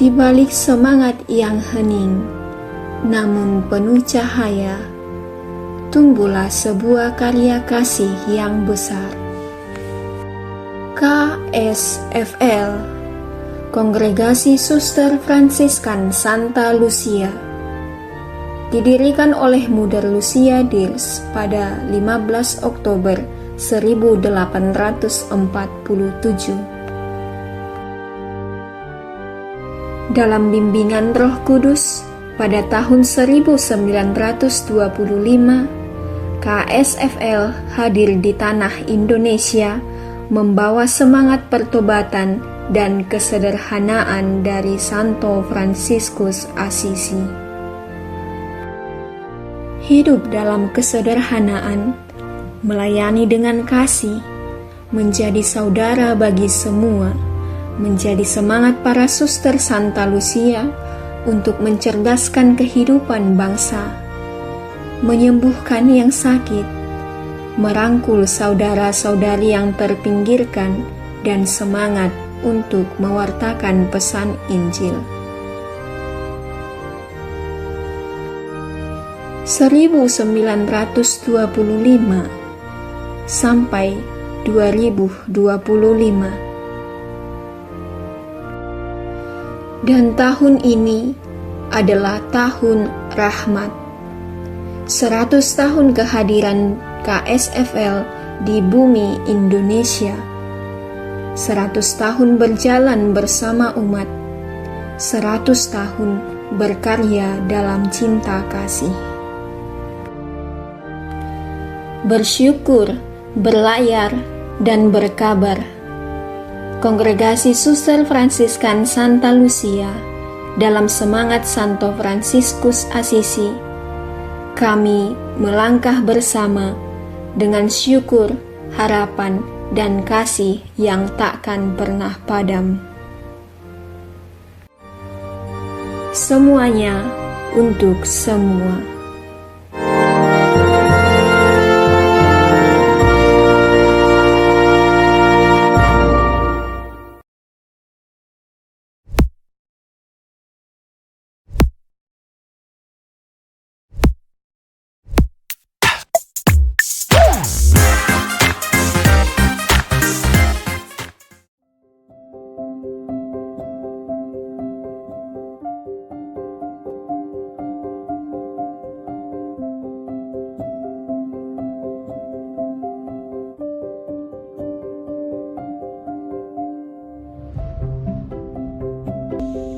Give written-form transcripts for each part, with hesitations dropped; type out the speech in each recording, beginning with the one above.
Di balik semangat yang hening, namun penuh cahaya, tumbuhlah sebuah karya kasih yang besar. KSFL, Kongregasi Suster Fransiskan Santa Lucia, didirikan oleh Mother Lucia Diels pada 15 Oktober 1847. Dalam bimbingan Roh Kudus, pada tahun 1925, KSFL hadir di tanah Indonesia membawa semangat pertobatan dan kesederhanaan dari Santo Fransiskus Assisi. Hidup dalam kesederhanaan, melayani dengan kasih, menjadi saudara bagi semua, menjadi semangat para suster Santa Lucia untuk mencerdaskan kehidupan bangsa, menyembuhkan yang sakit, merangkul saudara-saudari yang terpinggirkan, dan semangat untuk mewartakan pesan Injil. 1925 sampai 2025. Dan tahun ini adalah tahun rahmat. 100 tahun kehadiran KSFL di bumi Indonesia. 100 tahun berjalan bersama umat. 100 tahun berkarya dalam cinta kasih. Bersyukur, berlayar, dan berkabar. Kongregasi Suster Fransiskan Santa Lucia, dalam semangat Santo Fransiskus Assisi, kami melangkah bersama dengan syukur, harapan, dan kasih yang takkan pernah padam. Semuanya untuk semua.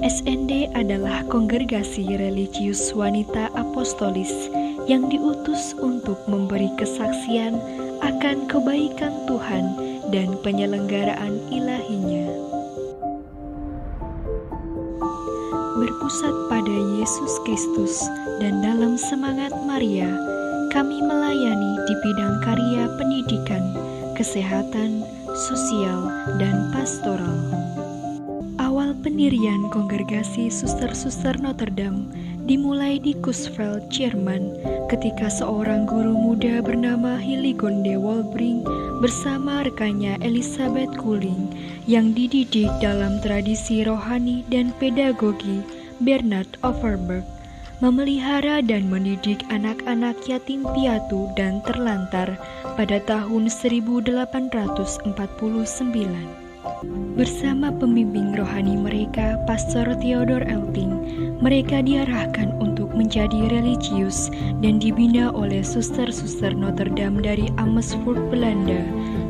SND adalah kongregasi religius wanita apostolis yang diutus untuk memberi kesaksian akan kebaikan Tuhan dan penyelenggaraan ilahinya. Berpusat pada Yesus Kristus dan dalam semangat Maria, kami melayani di bidang karya pendidikan, kesehatan, sosial, dan pastoral. Awal pendirian kongregasi Suster-Suster Notre Dame dimulai di Coesveld, Jerman, ketika seorang guru muda bernama Hillegonde Wolbring bersama rekannya Elisabeth Kuling yang dididik dalam tradisi rohani dan pedagogi Bernard Overberg, memelihara dan mendidik anak-anak yatim piatu dan terlantar pada tahun 1849. Bersama pembimbing rohani mereka, Pastor Theodor Elting, mereka diarahkan untuk menjadi religius dan dibina oleh suster-suster Notre Dame dari Amersfoort, Belanda,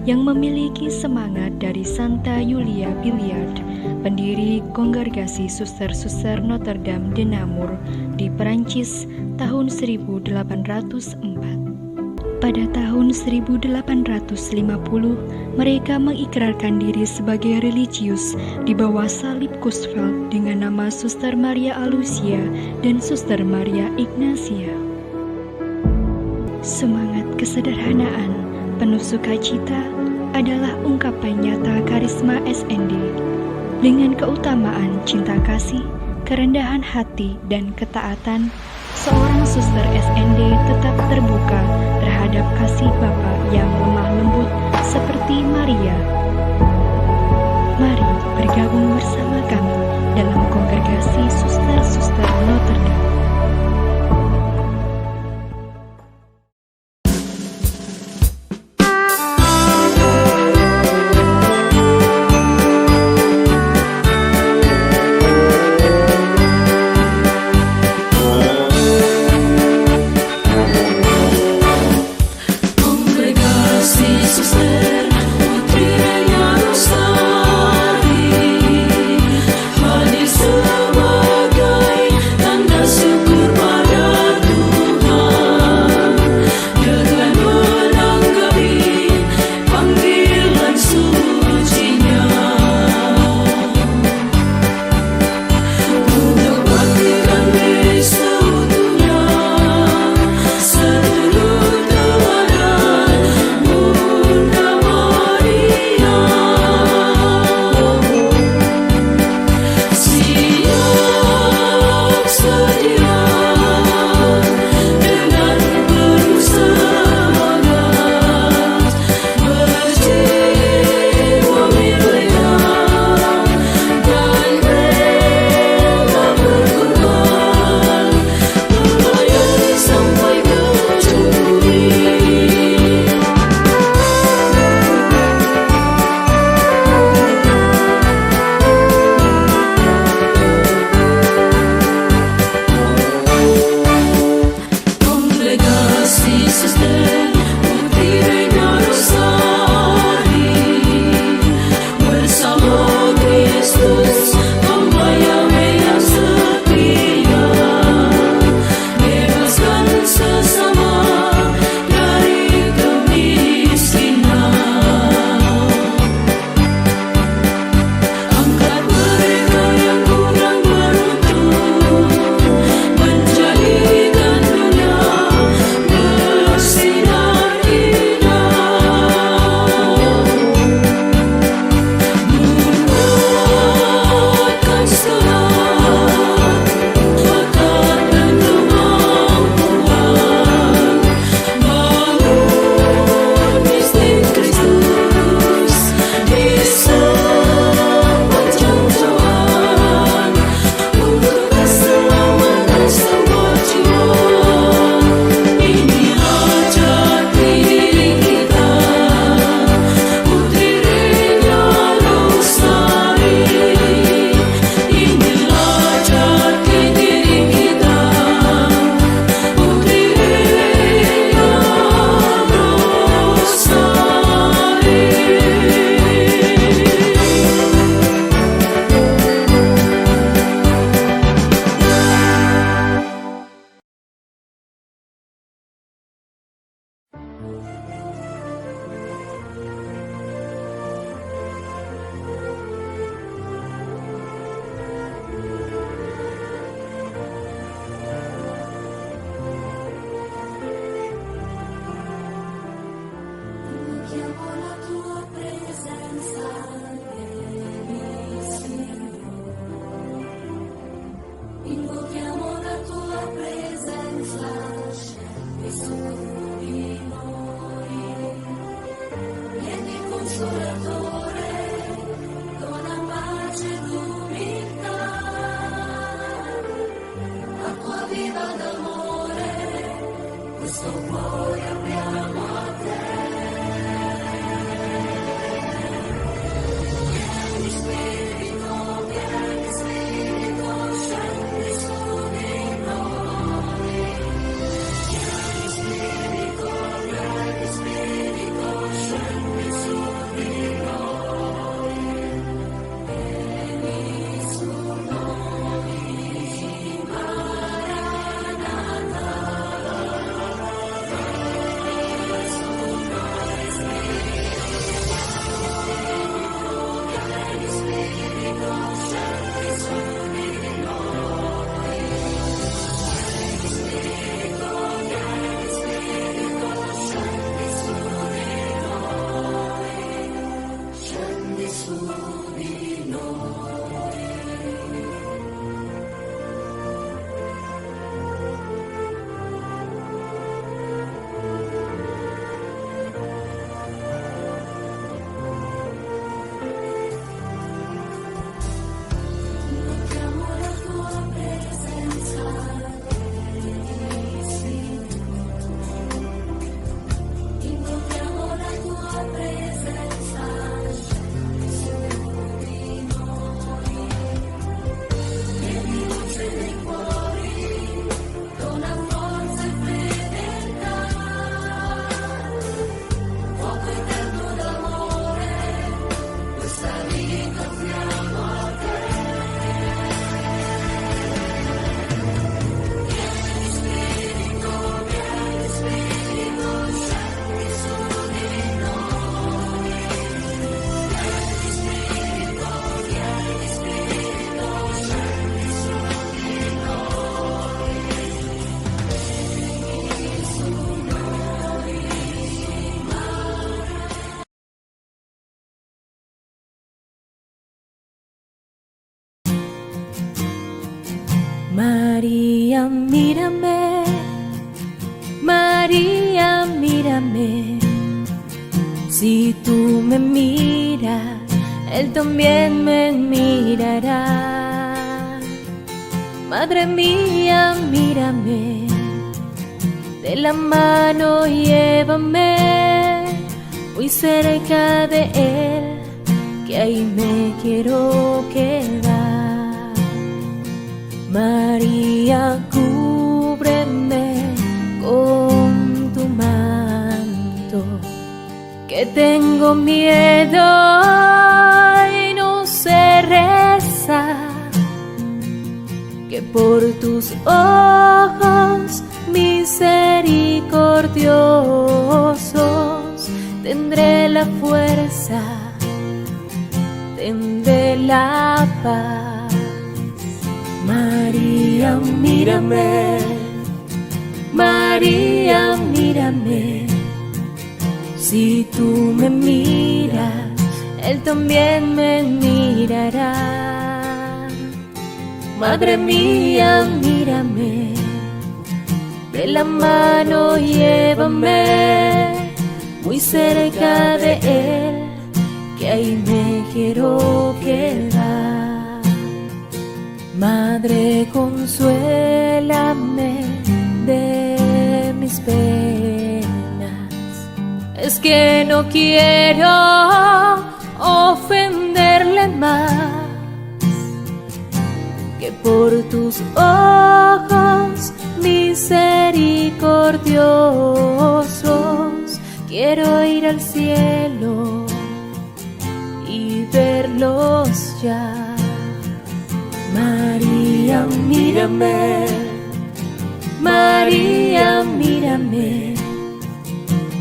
yang memiliki semangat dari Santa Julia Billiard, pendiri kongregasi suster-suster Notre Dame de Namur di Perancis tahun 1804. Pada tahun 1850, mereka mengikrarkan diri sebagai religius di bawah salib Coesveld dengan nama Suster Maria Alucia dan Suster Maria Ignacia. Semangat kesederhanaan, penuh sukacita adalah ungkapan nyata karisma SND. Dengan keutamaan cinta kasih, kerendahan hati, dan ketaatan, seorang suster SND tetap terbuka terhadap kasih Bapa yang lemah lembut seperti Maria. Mari bergabung bersama kami dalam kongregasi María, mírame, María, mírame. Si tú me miras, Él también me mirará. Madre mía, mírame, de la mano llévame muy cerca de Él, que ahí me quiero quedar. María, cúbreme con tu manto, que tengo miedo y no sé rezar, que por tus ojos misericordiosos tendré la fuerza, tendré la paz. María, mírame, María, mírame. Si tú me miras, Él también me mirará. Madre mía, mírame, de la mano llévame muy cerca de Él, que ahí me quiero quedar. Madre, consuélame de mis penas, es que no quiero ofenderle más, que por tus ojos misericordiosos quiero ir al cielo y verlos ya. María, mírame, María, mírame.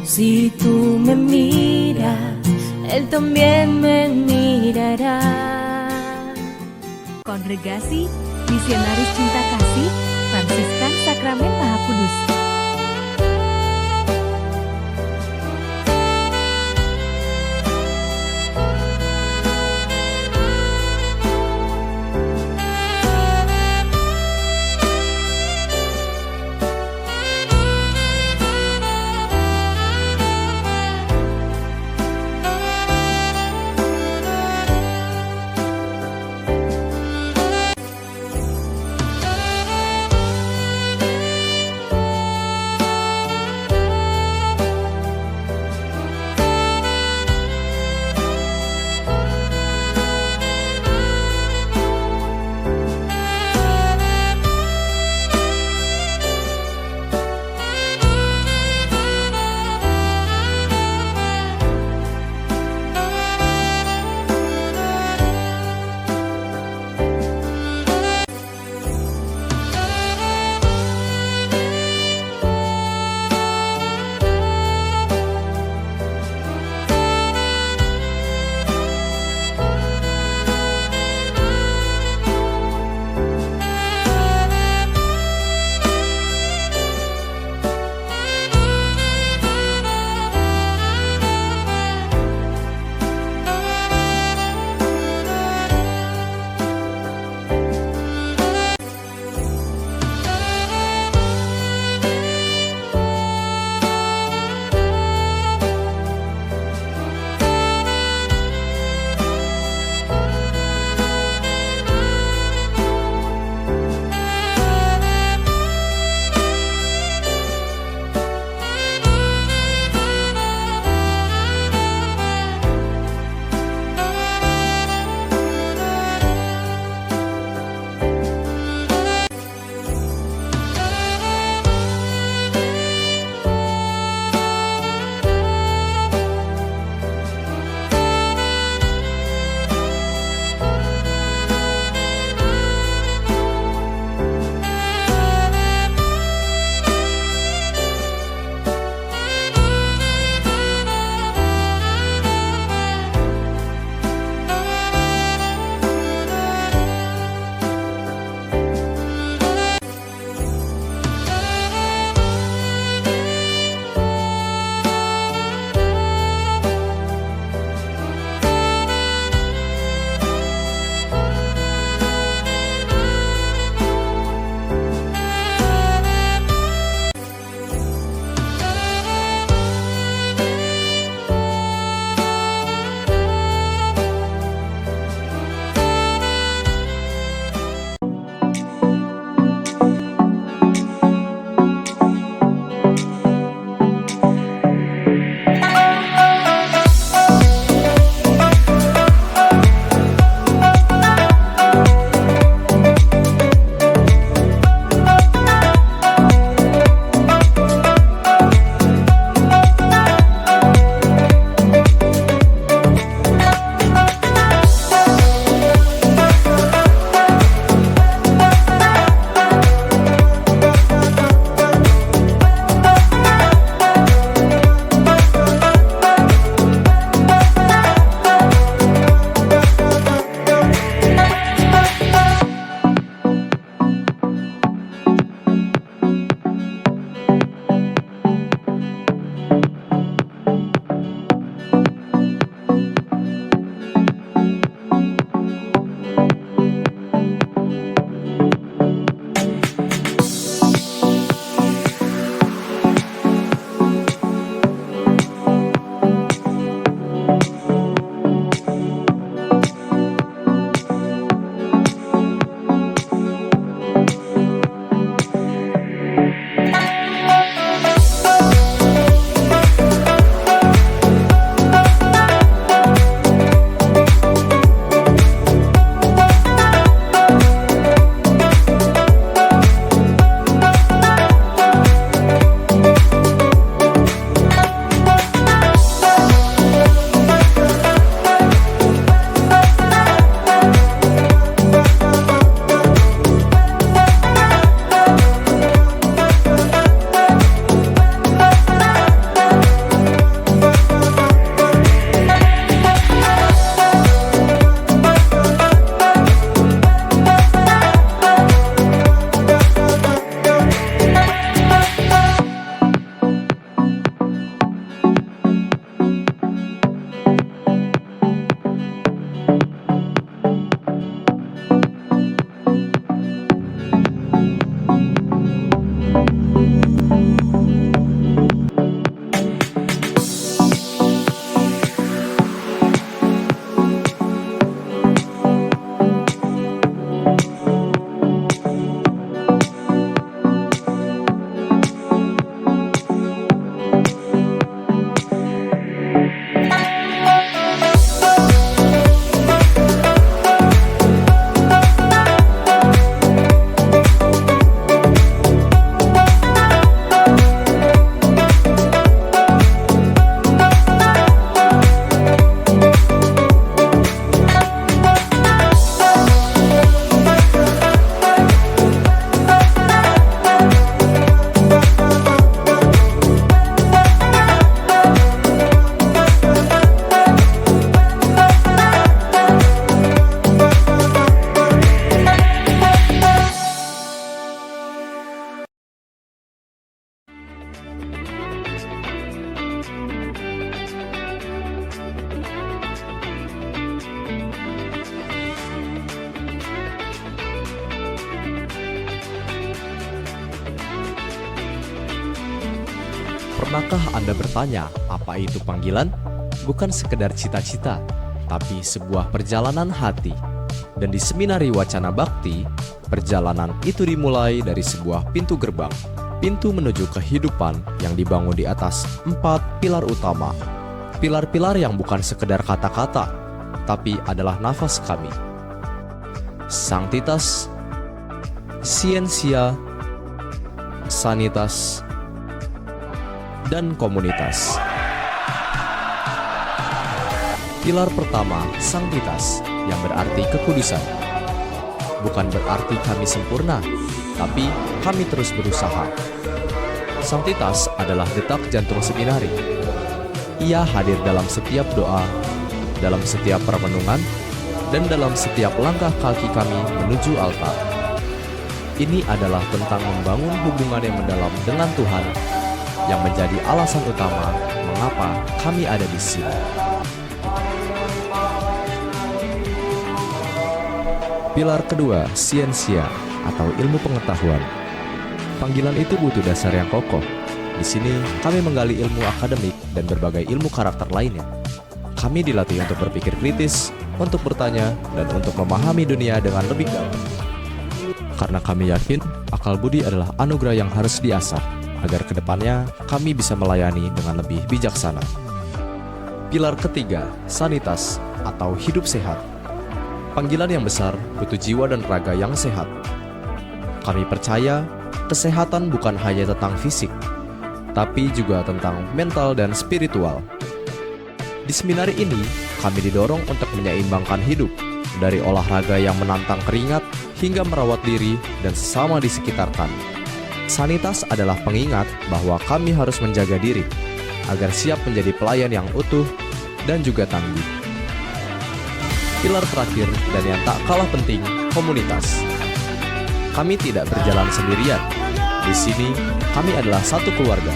Si tú me miras, Él también me mirará. Kongregasi Misionaris Cinta Kasih Fransiskan Sakramen Maha Kudus. Pernahkah Anda bertanya, apa itu panggilan? Bukan sekedar cita-cita, tapi sebuah perjalanan hati. Dan di Seminari Wacana Bakti, perjalanan itu dimulai dari sebuah pintu gerbang, pintu menuju kehidupan yang dibangun di atas 4 pilar utama. Pilar-pilar yang bukan sekedar kata-kata, tapi adalah nafas kami. Sanctitas, Scientia, Sanitas, dan komunitas. Pilar pertama, sanctitas, yang berarti kekudusan. Bukan berarti kami sempurna, tapi kami terus berusaha. Sanctitas adalah detak jantung seminari. Ia hadir dalam setiap doa, dalam setiap permenungan, dan dalam setiap langkah kaki kami menuju altar. Ini adalah tentang membangun hubungan yang mendalam dengan Tuhan, yang menjadi alasan utama mengapa kami ada di sini. Pilar kedua, Scientia atau ilmu pengetahuan. Panggilan itu butuh dasar yang kokoh. Di sini kami menggali ilmu akademik dan berbagai ilmu karakter lainnya. Kami dilatih untuk berpikir kritis, untuk bertanya, dan untuk memahami dunia dengan lebih dalam. Karena kami yakin akal budi adalah anugerah yang harus diasah, agar kedepannya kami bisa melayani dengan lebih bijaksana. Pilar ketiga, sanitas atau hidup sehat. Panggilan yang besar butuh jiwa dan raga yang sehat. Kami percaya kesehatan bukan hanya tentang fisik, tapi juga tentang mental dan spiritual. Di seminari ini, kami didorong untuk menyeimbangkan hidup, dari olahraga yang menantang keringat hingga merawat diri dan sesama di sekitar kami. Sanitas adalah pengingat bahwa kami harus menjaga diri, agar siap menjadi pelayan yang utuh dan juga tangguh. Pilar terakhir dan yang tak kalah penting, komunitas. Kami tidak berjalan sendirian. Di sini, kami adalah satu keluarga.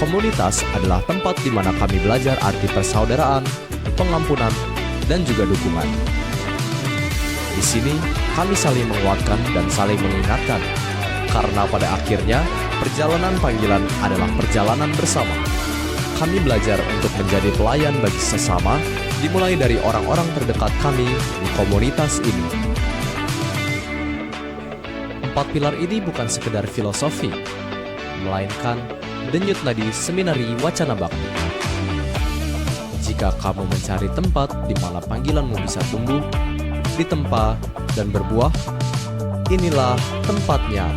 Komunitas adalah tempat di mana kami belajar arti persaudaraan, pengampunan, dan juga dukungan. Di sini, kami saling menguatkan dan saling mengingatkan, karena pada akhirnya, perjalanan panggilan adalah perjalanan bersama. Kami belajar untuk menjadi pelayan bagi sesama, dimulai dari orang-orang terdekat kami di komunitas ini. 4 pilar ini bukan sekedar filosofi, melainkan denyut nadi Seminari Wacana Bakti. Jika kamu mencari tempat di mana panggilanmu bisa tumbuh, ditempa, dan berbuah, inilah tempatnya.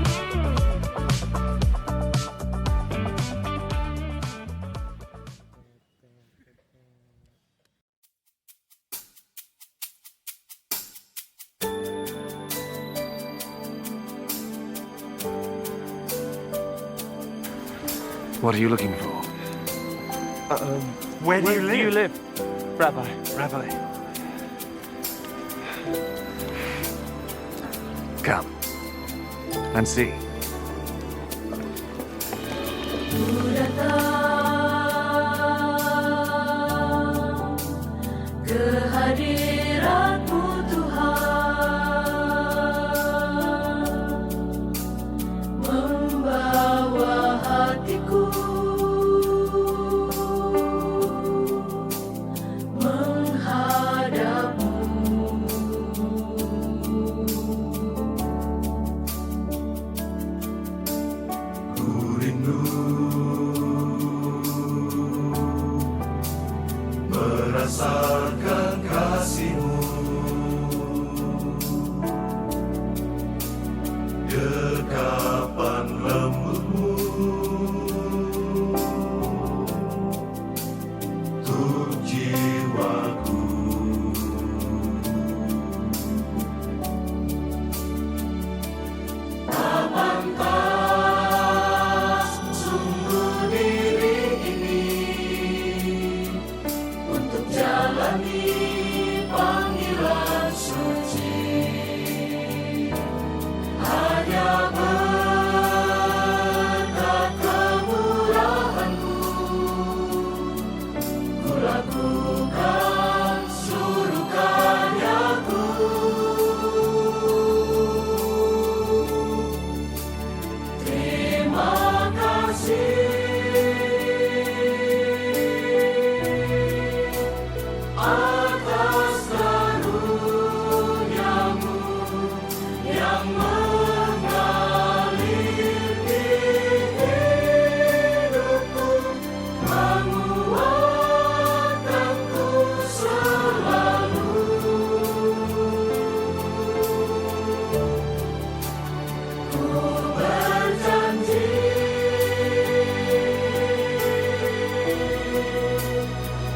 What are you looking for? Where do you live, Rabbi? Rabbi. Come and see. Kehadiran-Mu Tuhan membawa hatiku menghadap-Mu. Ku rindu merasakan kasih-Mu, dekapan lembut-Mu untuk jiwaku. Pantas sungguh diri ini untuk jalani atas karuniamu yang mengalir di hidupku, menguatkanku selalu. Ku berjanji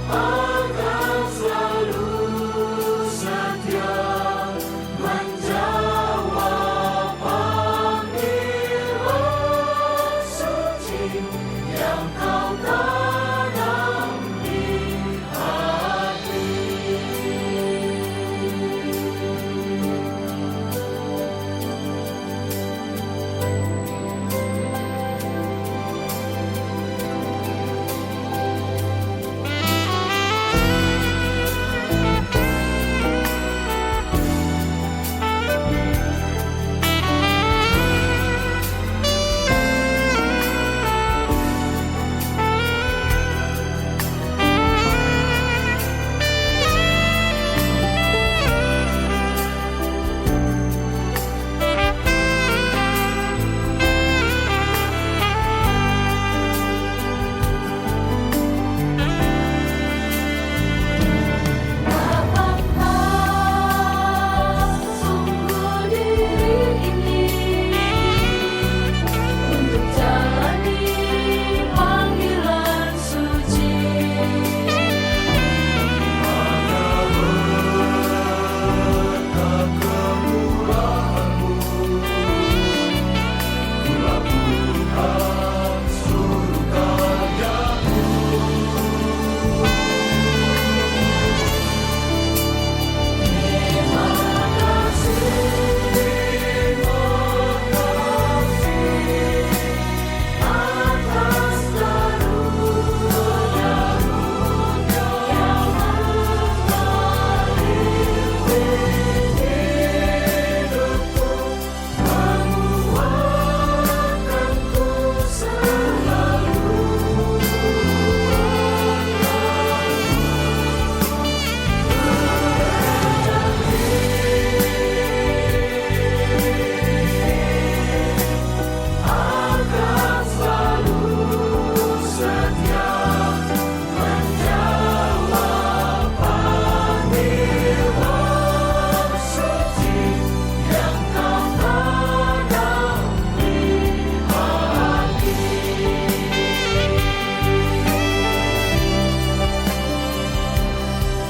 akan selalu setia menjawab panggilan suci yang kau tanam di hati. Apakah sungguh diri ini untuk jalani panggilan suci? Hanya berkat kemurahan-Mu, ku lakukan seluruh karya-Mu. Terima kasih atas karunia-Mu yang mengalir di hidupku, menguatkanku selalu. Akan selalu setia menjawab panggilan suci yang kau tanam di hati.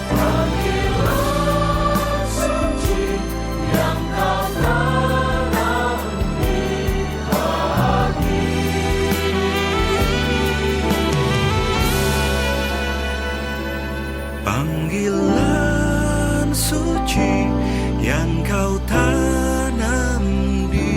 Panggilan suci yang kau tanam di hati. Panggilan suci yang kau tanam di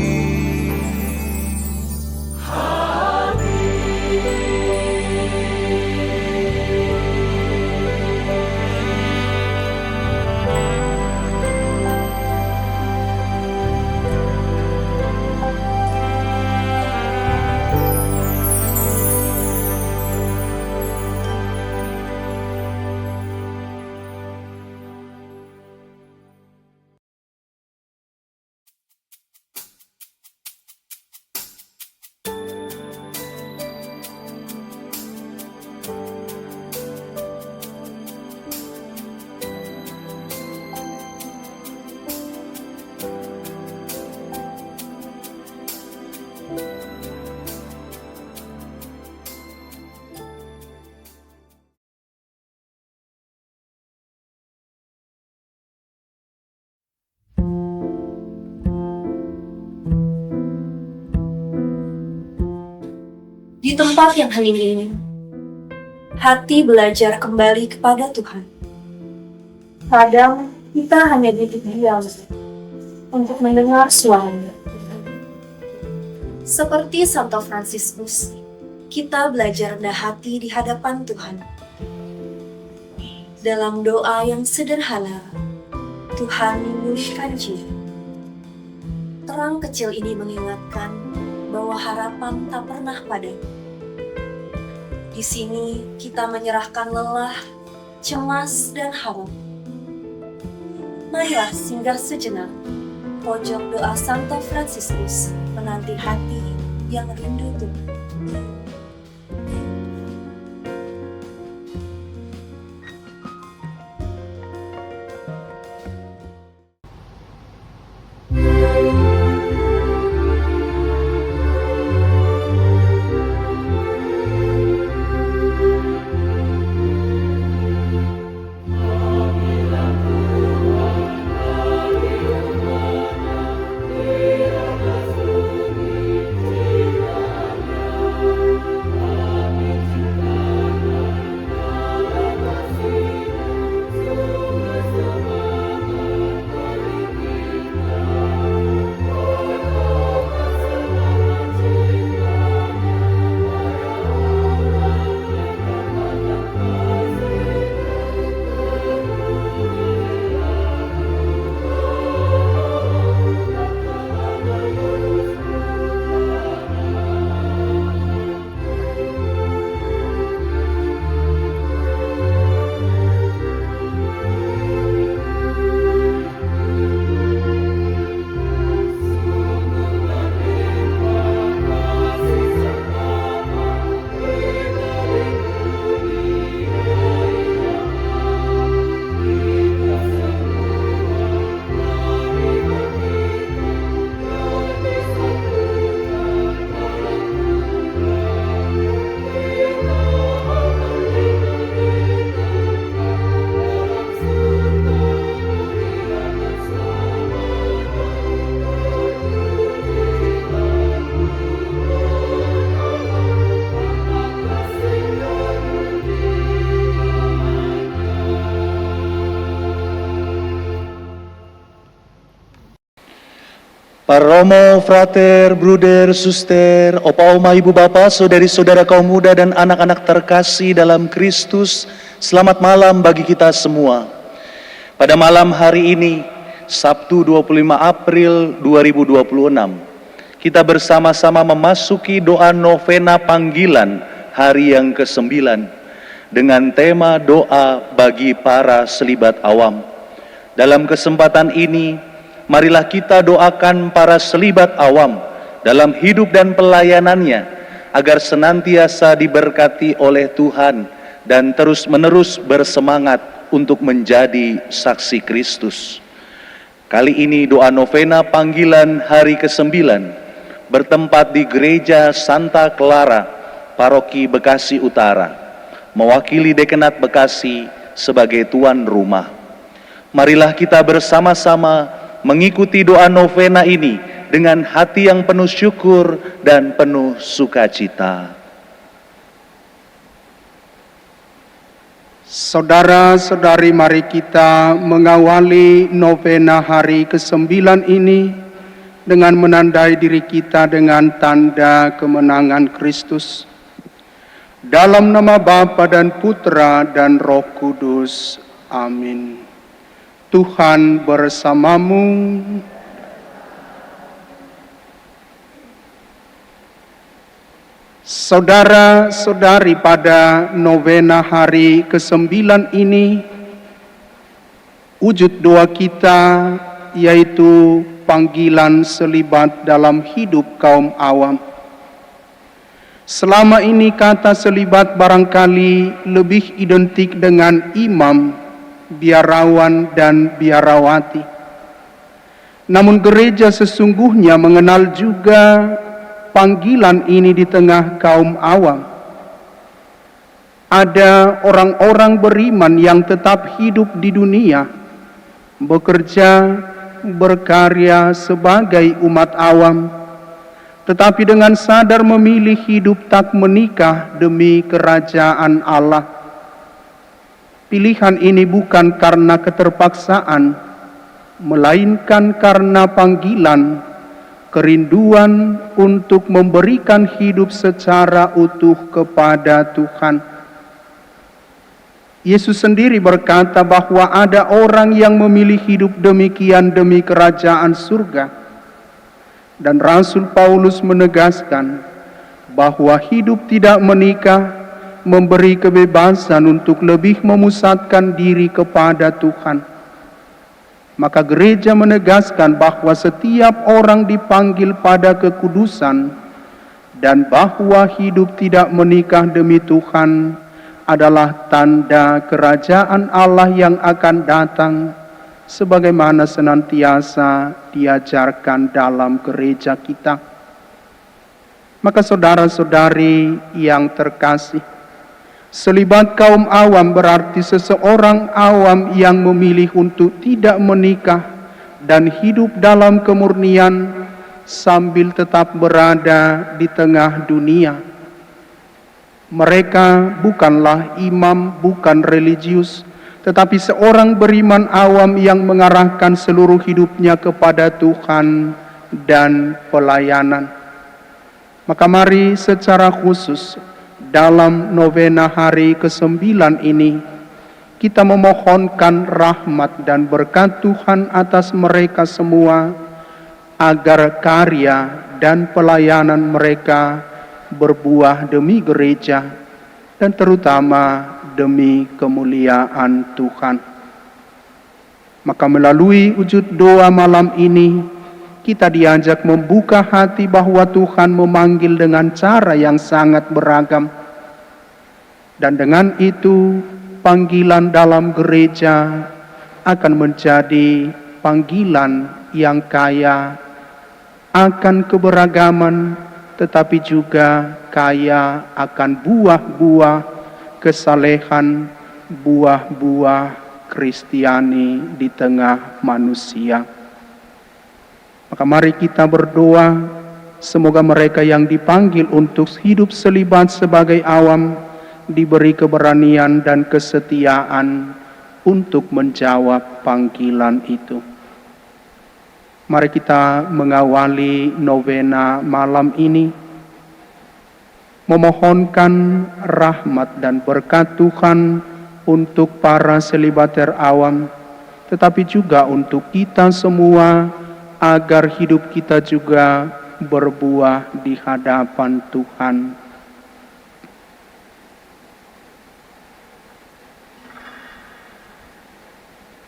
Di tempat yang hening ini, hati belajar kembali kepada Tuhan. Kadang kita hanya duduk diam untuk mendengar suaranya. Seperti Santo Fransiskus, kita belajar rendah hati di hadapan Tuhan. Dalam doa yang sederhana, Tuhan memulihkan jiwa. Terang kecil ini mengingatkan bahwa harapan tak pernah padam. Di sini kita menyerahkan lelah, cemas, dan harap. Marilah singgah sejenak, pojok doa Santo Fransiskus menanti hati yang rindu Tuhan. Paromo, frater, bruder, suster, opa, oma, ibu, bapak, saudari-saudara kaum muda dan anak-anak terkasih dalam Kristus, selamat malam bagi kita semua. Pada malam hari ini, Sabtu 25 April 2026, kita bersama-sama memasuki doa novena panggilan hari yang ke-9 dengan tema doa bagi para selibat awam. Dalam kesempatan ini, marilah kita doakan para selibat awam dalam hidup dan pelayanannya agar senantiasa diberkati oleh Tuhan dan terus-menerus bersemangat untuk menjadi saksi Kristus. Kali ini doa novena panggilan hari ke-9 bertempat di Gereja Santa Clara, Paroki Bekasi Utara, mewakili Dekanat Bekasi sebagai tuan rumah. Marilah kita bersama-sama mengikuti doa novena ini dengan hati yang penuh syukur dan penuh sukacita. Saudara-saudari, mari kita mengawali novena hari ke-9 ini dengan menandai diri kita dengan tanda kemenangan Kristus. Dalam nama Bapa dan Putra dan Roh Kudus. Amin. Tuhan bersamamu. Saudara-saudari, pada novena hari ke-9 ini, wujud doa kita yaitu panggilan selibat dalam hidup kaum awam. Selama ini kata selibat barangkali lebih identik dengan imam, biarawan, dan biarawati. Namun gereja sesungguhnya mengenal juga panggilan ini di tengah kaum awam. Ada orang-orang beriman yang tetap hidup di dunia, bekerja, berkarya sebagai umat awam, tetapi dengan sadar memilih hidup tak menikah demi kerajaan Allah. Pilihan ini bukan karena keterpaksaan, melainkan karena panggilan, kerinduan untuk memberikan hidup secara utuh kepada Tuhan. Yesus sendiri berkata bahwa ada orang yang memilih hidup demikian demi kerajaan surga. Dan Rasul Paulus menegaskan bahwa hidup tidak menikah memberi kebebasan untuk lebih memusatkan diri kepada Tuhan. Maka gereja menegaskan bahwa setiap orang dipanggil pada kekudusan dan bahwa hidup tidak menikah demi Tuhan adalah tanda kerajaan Allah yang akan datang, sebagaimana senantiasa diajarkan dalam gereja kita. Maka saudara-saudari yang terkasih, selibat kaum awam berarti seseorang awam yang memilih untuk tidak menikah dan hidup dalam kemurnian sambil tetap berada di tengah dunia. Mereka bukanlah imam, bukan religius, tetapi seorang beriman awam yang mengarahkan seluruh hidupnya kepada Tuhan dan pelayanan. Maka mari secara khusus dalam novena hari ke-9 ini kita memohonkan rahmat dan berkat Tuhan atas mereka semua, agar karya dan pelayanan mereka berbuah demi gereja dan terutama demi kemuliaan Tuhan. Maka melalui wujud doa malam ini kita diajak membuka hati bahwa Tuhan memanggil dengan cara yang sangat beragam. Dan dengan itu panggilan dalam gereja akan menjadi panggilan yang kaya akan keberagaman, tetapi juga kaya akan buah-buah kesalehan, buah-buah Kristiani di tengah manusia. Maka mari kita berdoa, semoga mereka yang dipanggil untuk hidup selibat sebagai awam diberi keberanian dan kesetiaan untuk menjawab panggilan itu. Mari kita mengawali novena malam ini, memohonkan rahmat dan berkat Tuhan untuk para selibater awam, tetapi juga untuk kita semua, agar hidup kita juga berbuah di hadapan Tuhan.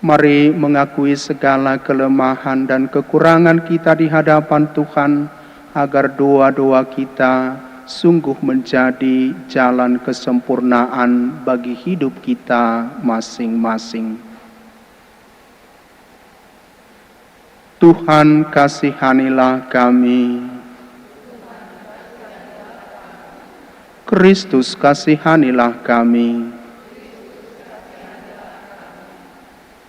Mari mengakui segala kelemahan dan kekurangan kita di hadapan Tuhan, agar doa-doa kita sungguh menjadi jalan kesempurnaan bagi hidup kita masing-masing. Tuhan, kasihanilah kami. Kristus, kasihanilah kami.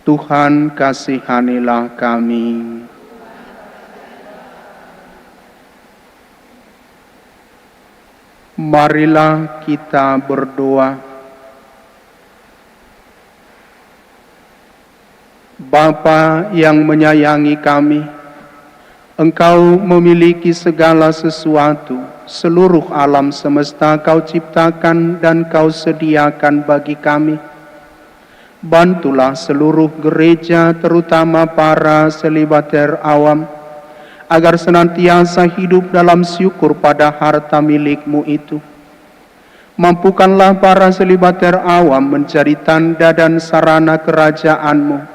Tuhan, kasihanilah kami. Marilah kita berdoa. Bapa yang menyayangi kami, Engkau memiliki segala sesuatu, seluruh alam semesta Kau ciptakan dan Kau sediakan bagi kami. Bantulah seluruh gereja, terutama para selibater awam, agar senantiasa hidup dalam syukur pada harta milik-Mu itu. Mampukanlah para selibater awam menjadi tanda dan sarana kerajaan-Mu,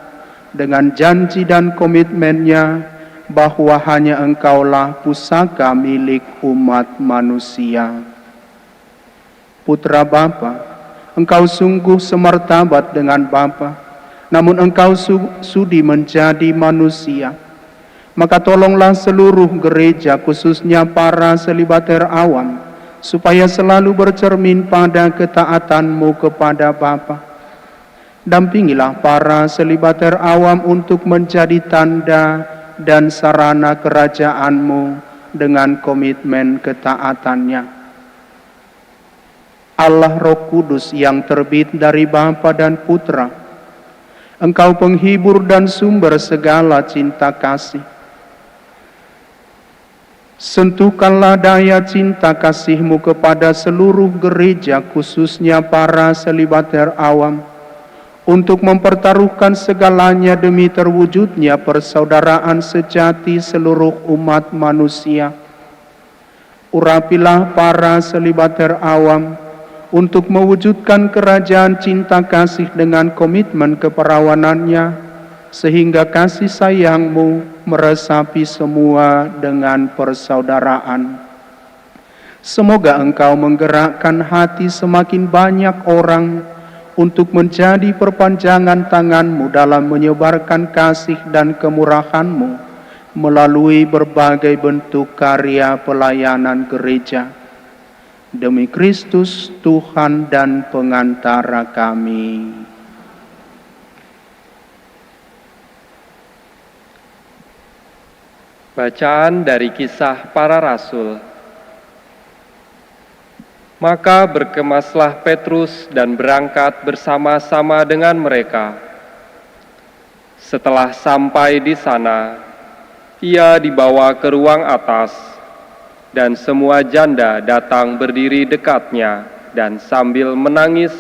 dengan janji dan komitmennya bahwa hanya Engkaulah pusaka milik umat manusia. Putra Bapa, Engkau sungguh semartabat dengan Bapa, namun Engkau sudi menjadi manusia. Maka tolonglah seluruh gereja, khususnya para selibater awam, supaya selalu bercermin pada ketaatan-Mu kepada Bapa. Dampingilah para selibater awam untuk menjadi tanda dan sarana kerajaan-Mu dengan komitmen ketaatannya. Allah Roh Kudus yang terbit dari Bapa dan Putra, Engkau penghibur dan sumber segala cinta kasih. Sentuhkanlah daya cinta kasih-Mu kepada seluruh gereja, khususnya para selibater awam, untuk mempertaruhkan segalanya demi terwujudnya persaudaraan sejati seluruh umat manusia. Urapilah para selibater awam untuk mewujudkan kerajaan cinta kasih dengan komitmen keperawanannya, sehingga kasih sayang-Mu meresapi semua dengan persaudaraan. Semoga Engkau menggerakkan hati semakin banyak orang untuk menjadi perpanjangan tangan-Mu dalam menyebarkan kasih dan kemurahan-Mu melalui berbagai bentuk karya pelayanan gereja. Demi Kristus, Tuhan dan pengantara kami. Bacaan dari Kisah Para Rasul. Maka berkemaslah Petrus dan berangkat bersama-sama dengan mereka. Setelah sampai di sana, ia dibawa ke ruang atas, dan semua janda datang berdiri dekatnya, dan sambil menangis,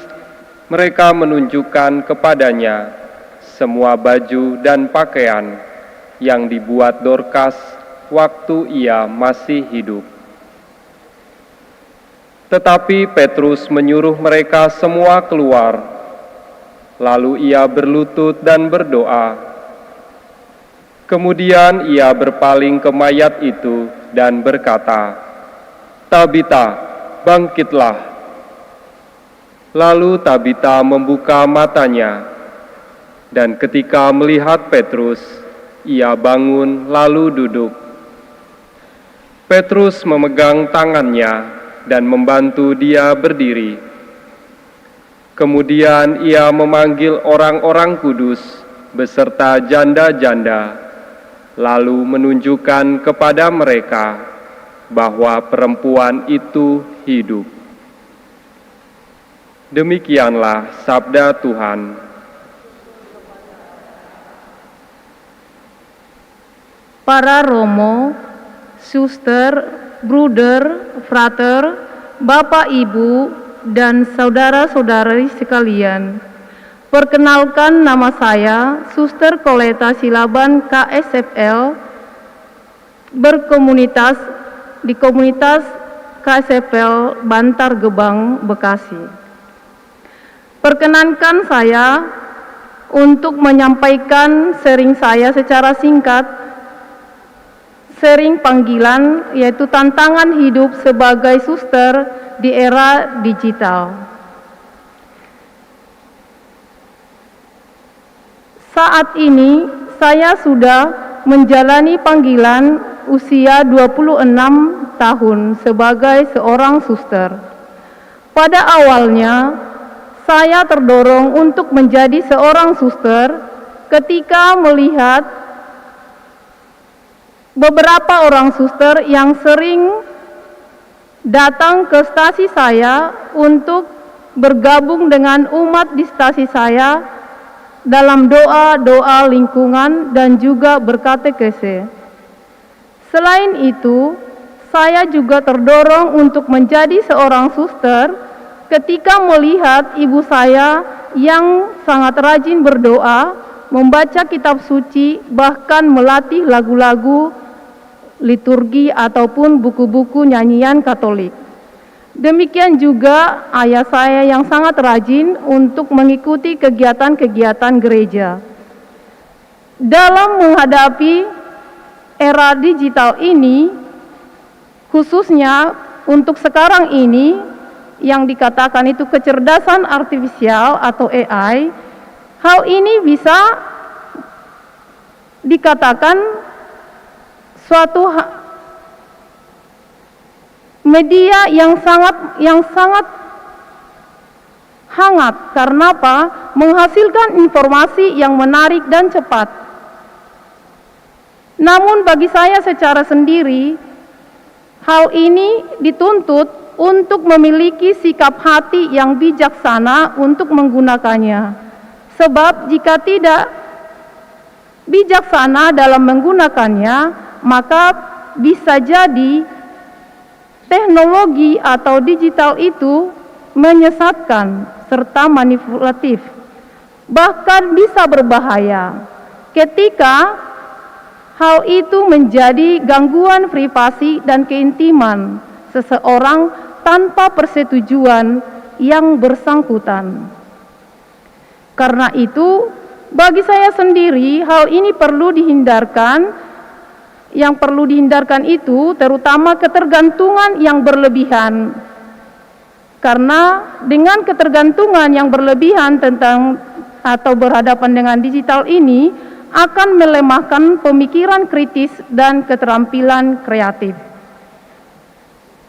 mereka menunjukkan kepadanya semua baju dan pakaian yang dibuat Dorkas waktu ia masih hidup. Tetapi Petrus menyuruh mereka semua keluar, lalu ia berlutut dan berdoa. Kemudian ia berpaling ke mayat itu dan berkata, "Tabita, bangkitlah." Lalu Tabita membuka matanya, dan ketika melihat Petrus, ia bangun lalu duduk. Petrus memegang tangannya dan membantu dia berdiri. Kemudian ia memanggil orang-orang kudus beserta janda-janda, lalu menunjukkan kepada mereka bahwa perempuan itu hidup. Demikianlah sabda Tuhan. Para romo, suster, bruder, frater, bapak, ibu, dan saudara-saudari sekalian. Perkenalkan, nama saya Suster Koleta Silaban KSFL, berkomunitas di komunitas KSFL Bantar Gebang, Bekasi. Perkenankan saya untuk menyampaikan sharing saya secara singkat. Sharing panggilan, yaitu tantangan hidup sebagai suster di era digital. Saat ini saya sudah menjalani panggilan usia 26 tahun sebagai seorang suster. Pada awalnya, saya terdorong untuk menjadi seorang suster ketika melihat beberapa orang suster yang sering datang ke stasi saya untuk bergabung dengan umat di stasi saya dalam doa-doa lingkungan dan juga berkatekese. Selain itu, saya juga terdorong untuk menjadi seorang suster ketika melihat ibu saya yang sangat rajin berdoa, membaca kitab suci, bahkan melatih lagu-lagu liturgi ataupun buku-buku nyanyian Katolik. Demikian juga ayah saya yang sangat rajin untuk mengikuti kegiatan-kegiatan gereja. Dalam menghadapi era digital ini, khususnya untuk sekarang ini yang dikatakan itu kecerdasan artifisial atau AI, hal ini bisa dikatakan suatu media yang sangat hangat. Karena apa? Menghasilkan informasi yang menarik dan cepat. Namun bagi saya secara sendiri, hal ini dituntut untuk memiliki sikap hati yang bijaksana untuk menggunakannya. Sebab jika tidak bijaksana dalam menggunakannya, maka bisa jadi teknologi atau digital itu menyesatkan serta manipulatif, bahkan bisa berbahaya ketika hal itu menjadi gangguan privasi dan keintiman seseorang tanpa persetujuan yang bersangkutan. Karena itu, bagi saya sendiri hal ini perlu dihindarkan. Yang perlu dihindarkan itu terutama ketergantungan yang berlebihan. Karena dengan ketergantungan yang berlebihan tentang atau berhadapan dengan digital ini akan melemahkan pemikiran kritis dan keterampilan kreatif.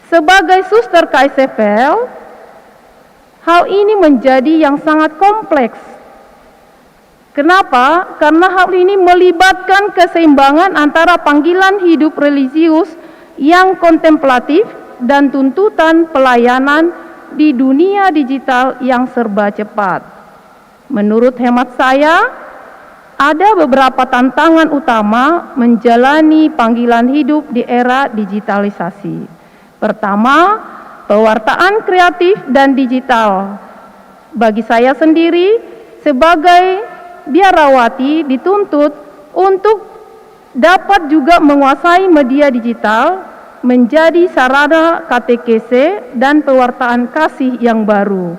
Sebagai suster KSFL, hal ini menjadi yang sangat kompleks. Kenapa? Karena hal ini melibatkan keseimbangan antara panggilan hidup religius yang kontemplatif dan tuntutan pelayanan di dunia digital yang serba cepat. Menurut hemat saya, ada beberapa tantangan utama menjalani panggilan hidup di era digitalisasi. Pertama, pewartaan kreatif dan digital. Bagi saya sendiri, sebagai biarawati dituntut untuk dapat juga menguasai media digital menjadi sarana katekese dan pewartaan kasih yang baru.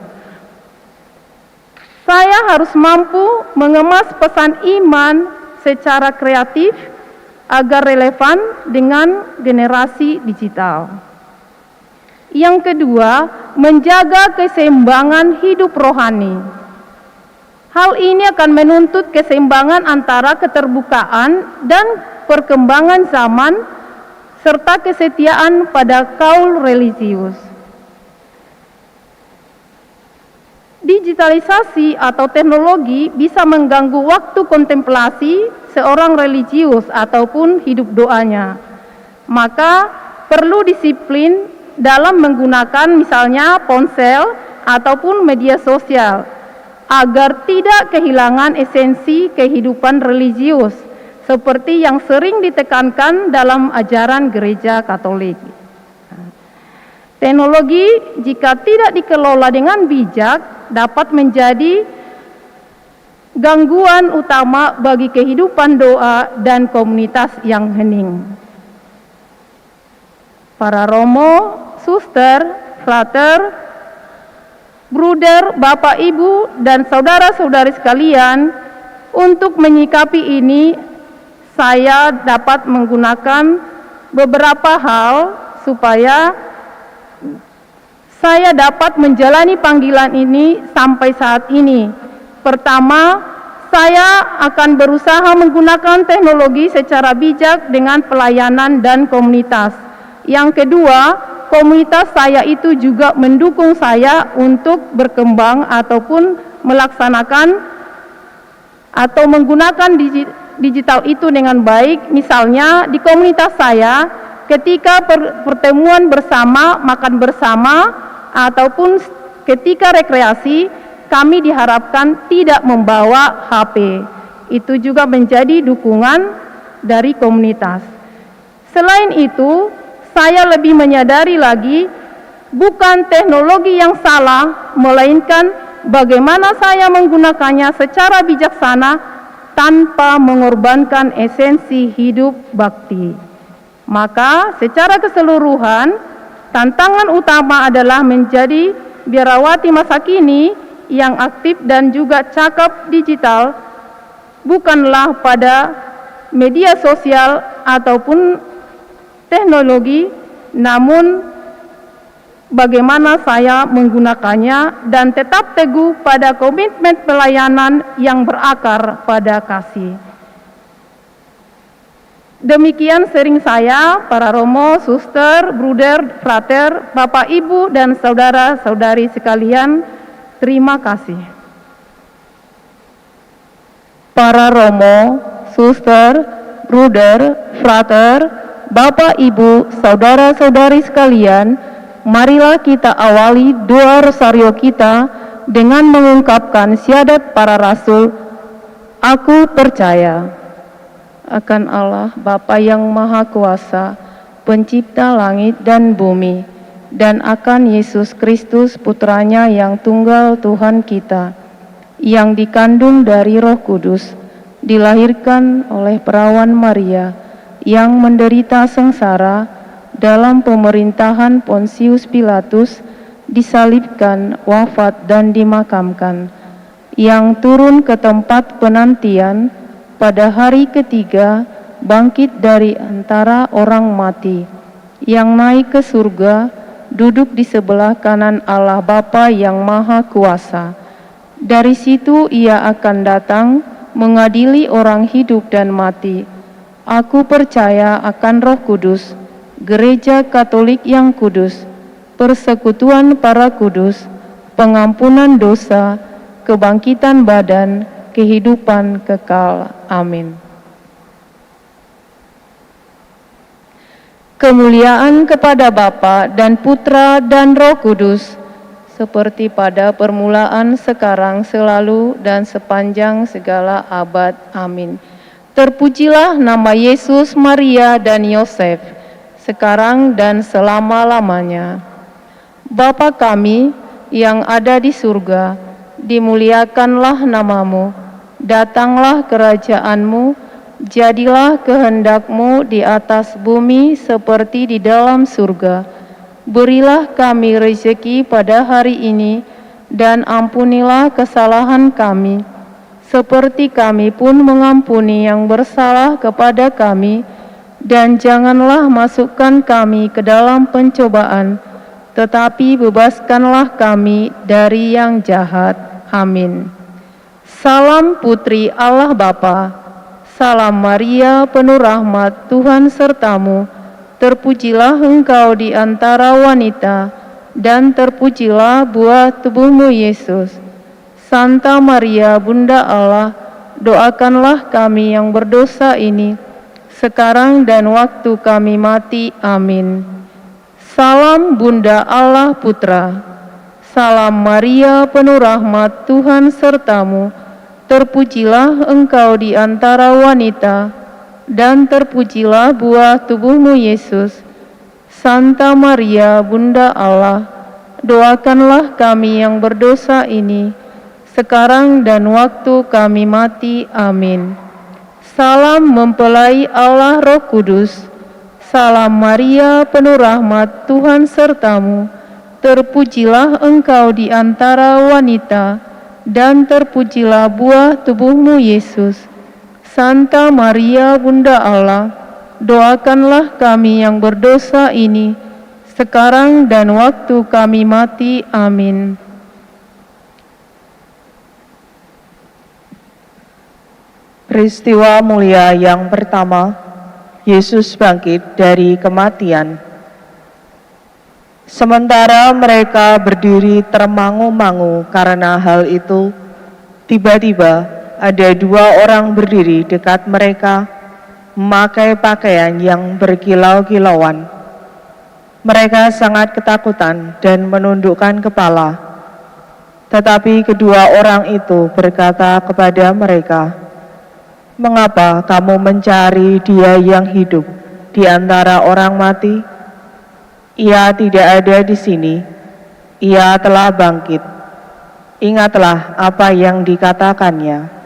Saya harus mampu mengemas pesan iman secara kreatif agar relevan dengan generasi digital. Yang kedua, menjaga keseimbangan hidup rohani. Hal ini akan menuntut keseimbangan antara keterbukaan dan perkembangan zaman serta kesetiaan pada kaul religius. Digitalisasi atau teknologi bisa mengganggu waktu kontemplasi seorang religius ataupun hidup doanya. Maka perlu disiplin dalam menggunakan misalnya ponsel ataupun media sosial agar tidak kehilangan esensi kehidupan religius seperti yang sering ditekankan dalam ajaran Gereja Katolik. Teknologi jika tidak dikelola dengan bijak dapat menjadi gangguan utama bagi kehidupan doa dan komunitas yang hening. Para romo, suster, frater, bruder, bapak, ibu, dan saudara-saudari sekalian, untuk menyikapi ini, saya dapat menggunakan beberapa hal supaya saya dapat menjalani panggilan ini sampai saat ini. Pertama, saya akan berusaha menggunakan teknologi secara bijak dengan pelayanan dan komunitas. Yang kedua, komunitas saya itu juga mendukung saya untuk berkembang ataupun melaksanakan atau menggunakan digital itu dengan baik. Misalnya di komunitas saya ketika pertemuan bersama, makan bersama ataupun ketika rekreasi, kami diharapkan tidak membawa HP. Itu juga menjadi dukungan dari komunitas. Selain itu, saya lebih menyadari lagi bukan teknologi yang salah, melainkan bagaimana saya menggunakannya secara bijaksana tanpa mengorbankan esensi hidup bakti. Maka secara keseluruhan, tantangan utama adalah menjadi biarawati masa kini yang aktif dan juga cakap digital, bukanlah pada media sosial ataupun teknologi, namun bagaimana saya menggunakannya dan tetap teguh pada komitmen pelayanan yang berakar pada kasih. Demikian sharing saya, para romo, suster, bruder, frater, bapak, ibu, dan saudara-saudari sekalian. Terima kasih. Para romo, suster, bruder, frater, Bapak, Ibu, saudara-saudari sekalian, marilah kita awali doa rosario kita dengan mengungkapkan syahadat para rasul. Aku percaya akan Allah Bapa yang Maha Kuasa, pencipta langit dan bumi, dan akan Yesus Kristus putranya yang tunggal Tuhan kita, yang dikandung dari Roh Kudus, dilahirkan oleh perawan Maria, yang menderita sengsara dalam pemerintahan Pontius Pilatus, disalibkan, wafat, dan dimakamkan, yang turun ke tempat penantian, pada hari ketiga bangkit dari antara orang mati, yang naik ke surga, duduk di sebelah kanan Allah Bapa yang Maha Kuasa. Dari situ ia akan datang mengadili orang hidup dan mati. Aku percaya akan Roh Kudus, Gereja Katolik yang kudus, persekutuan para kudus, pengampunan dosa, kebangkitan badan, kehidupan kekal. Amin. Kemuliaan kepada Bapa dan Putra dan Roh Kudus, seperti pada permulaan, sekarang, selalu, dan sepanjang segala abad. Amin. Terpujilah nama Yesus, Maria, dan Yosef, sekarang dan selama-lamanya. Bapa kami yang ada di surga, dimuliakanlah namamu, datanglah kerajaanmu, jadilah kehendak-Mu di atas bumi seperti di dalam surga. Berilah kami rezeki pada hari ini, dan ampunilah kesalahan kami, seperti kami pun mengampuni yang bersalah kepada kami, dan janganlah masukkan kami ke dalam pencobaan, tetapi bebaskanlah kami dari yang jahat. Amin. Salam Putri Allah Bapa, salam Maria penuh rahmat, Tuhan sertamu, terpujilah engkau di antara wanita, dan terpujilah buah tubuhmu Yesus. Santa Maria Bunda Allah, doakanlah kami yang berdosa ini, sekarang dan waktu kami mati. Amin. Salam Bunda Allah Putra, salam Maria penuh rahmat, Tuhan sertamu, terpujilah engkau di antara wanita, dan terpujilah buah tubuhmu Yesus. Santa Maria Bunda Allah, doakanlah kami yang berdosa ini, sekarang dan waktu kami mati. Amin. Salam mempelai Allah Roh Kudus, salam Maria penuh rahmat, Tuhan sertamu, terpujilah engkau di antara wanita, dan terpujilah buah tubuhmu Yesus. Santa Maria Bunda Allah, doakanlah kami yang berdosa ini, sekarang dan waktu kami mati. Amin. Peristiwa mulia yang pertama, Yesus bangkit dari kematian. Sementara mereka berdiri termangu-mangu karena hal itu, tiba-tiba ada dua orang berdiri dekat mereka, memakai pakaian yang berkilau-kilauan. Mereka sangat ketakutan dan menundukkan kepala. Tetapi kedua orang itu berkata kepada mereka, "Mengapa kamu mencari Dia yang hidup di antara orang mati? Ia tidak ada di sini, Ia telah bangkit. Ingatlah apa yang dikatakannya."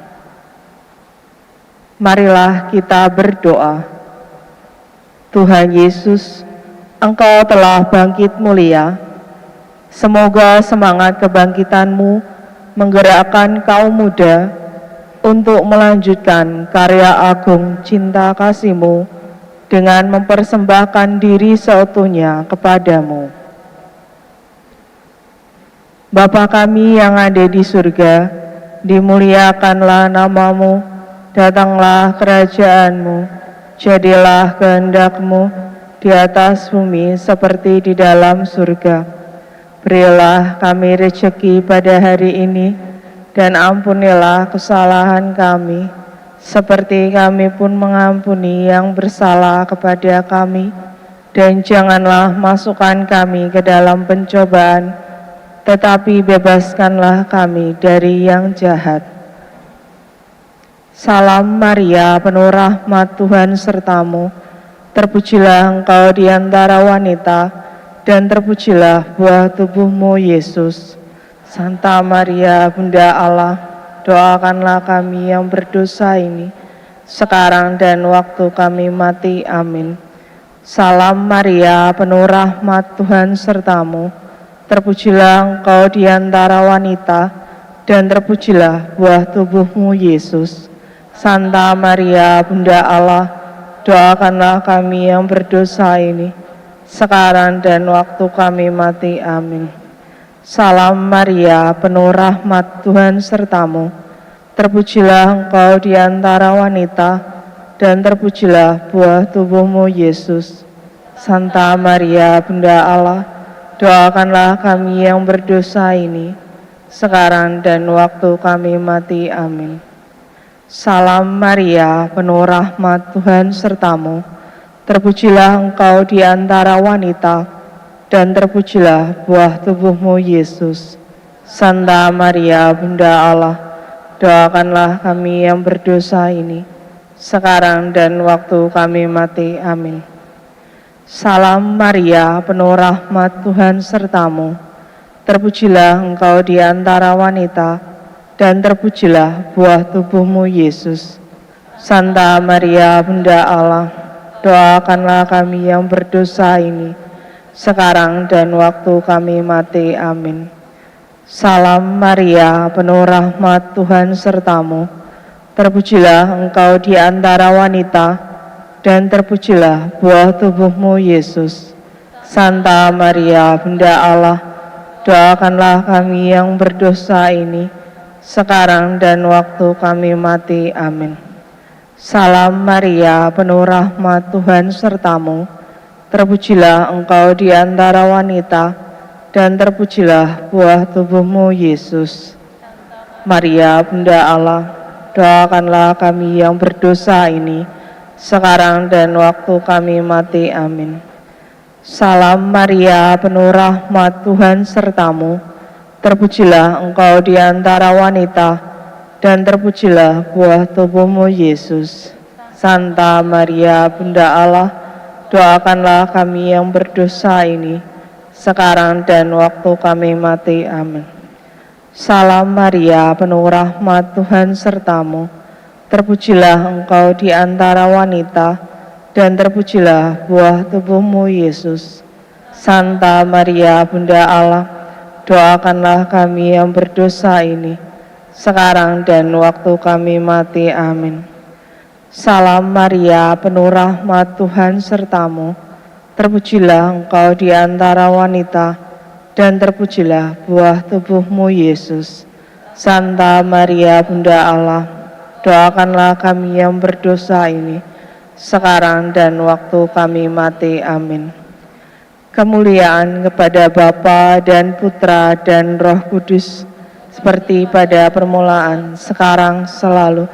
Marilah kita berdoa. Tuhan Yesus, Engkau telah bangkit mulia. Semoga semangat kebangkitan-Mu menggerakkan kaum muda untuk melanjutkan karya agung cinta kasih-Mu dengan mempersembahkan diri seutuhnya kepadamu. Bapa kami yang ada di surga, dimuliakanlah nama-Mu, datanglah kerajaan-Mu, jadilah kehendak-Mu di atas bumi seperti di dalam surga. Berilah kami rezeki pada hari ini, dan ampunilah kesalahan kami, seperti kami pun mengampuni yang bersalah kepada kami. Dan janganlah masukkan kami ke dalam pencobaan, tetapi bebaskanlah kami dari yang jahat. Salam Maria, penuh rahmat, Tuhan sertamu, terpujilah engkau di antara wanita, dan terpujilah buah tubuhmu Yesus. Santa Maria Bunda Allah, doakanlah kami yang berdosa ini, sekarang dan waktu kami mati. Amin. Salam Maria, penuh rahmat, Tuhan sertamu, Terpujilah engkau di antara wanita, dan terpujilah buah tubuhmu Yesus. Santa Maria, Bunda Allah, doakanlah kami yang berdosa ini, sekarang dan waktu kami mati. Amin. Salam Maria, penuh rahmat, Tuhan sertamu. Terpujilah engkau di antara wanita, dan terpujilah buah tubuhmu Yesus. Santa Maria, Bunda Allah, doakanlah kami yang berdosa ini, sekarang dan waktu kami mati. Amin. Salam Maria, penuh rahmat, Tuhan sertamu. Terpujilah engkau di antara wanita, dan terpujilah buah tubuhmu Yesus. Santa Maria, Bunda Allah, doakanlah kami yang berdosa ini, sekarang dan waktu kami mati. Amin. Salam Maria, penuh rahmat, Tuhan sertamu. Terpujilah engkau di antara wanita, dan terpujilah buah tubuhmu Yesus. Santa Maria, Bunda Allah, doakanlah kami yang berdosa ini, sekarang dan waktu kami mati. Amin. Salam Maria, penuh rahmat, Tuhan sertamu. Terpujilah engkau di antara wanita, dan terpujilah buah tubuhmu Yesus. Santa Maria, Bunda Allah, doakanlah kami yang berdosa ini, sekarang dan waktu kami mati. Amin. Salam Maria, penuh rahmat, Tuhan sertamu. Terpujilah engkau di antara wanita, dan terpujilah buah tubuhmu Yesus. Maria, Bunda Allah, doakanlah kami yang berdosa ini, sekarang dan waktu kami mati. Amin. Salam Maria, penuh rahmat, Tuhan sertamu. Terpujilah engkau di antara wanita, dan terpujilah buah tubuhmu Yesus. Santa Maria, Bunda Allah, doakanlah kami yang berdosa ini, sekarang dan waktu kami mati. Amin. Salam Maria, penuh rahmat, Tuhan sertamu. Terpujilah engkau di antara wanita, dan terpujilah buah tubuhmu Yesus. Santa Maria, Bunda Allah, doakanlah kami yang berdosa ini, sekarang dan waktu kami mati. Amin. Salam Maria, penuh rahmat, Tuhan sertamu. Terpujilah engkau di antara wanita, dan terpujilah buah tubuhmu Yesus. Santa Maria, Bunda Allah, doakanlah kami yang berdosa ini, sekarang dan waktu kami mati. Amin. Kemuliaan kepada Bapa dan Putra dan Roh Kudus, seperti pada permulaan, sekarang, selalu,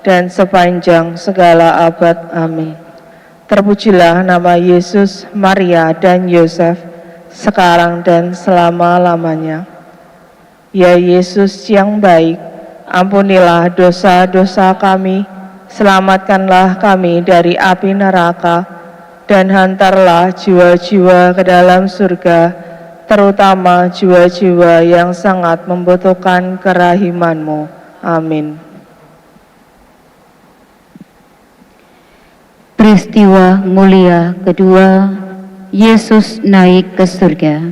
dan sepanjang segala abad. Amin. Terpujilah nama Yesus, Maria, dan Yosef, sekarang dan selama-lamanya. Ya Yesus yang baik, ampunilah dosa-dosa kami, selamatkanlah kami dari api neraka, dan hantarlah jiwa-jiwa ke dalam surga, terutama jiwa-jiwa yang sangat membutuhkan kerahiman-Mu. Amin. Peristiwa mulia kedua, Yesus naik ke surga.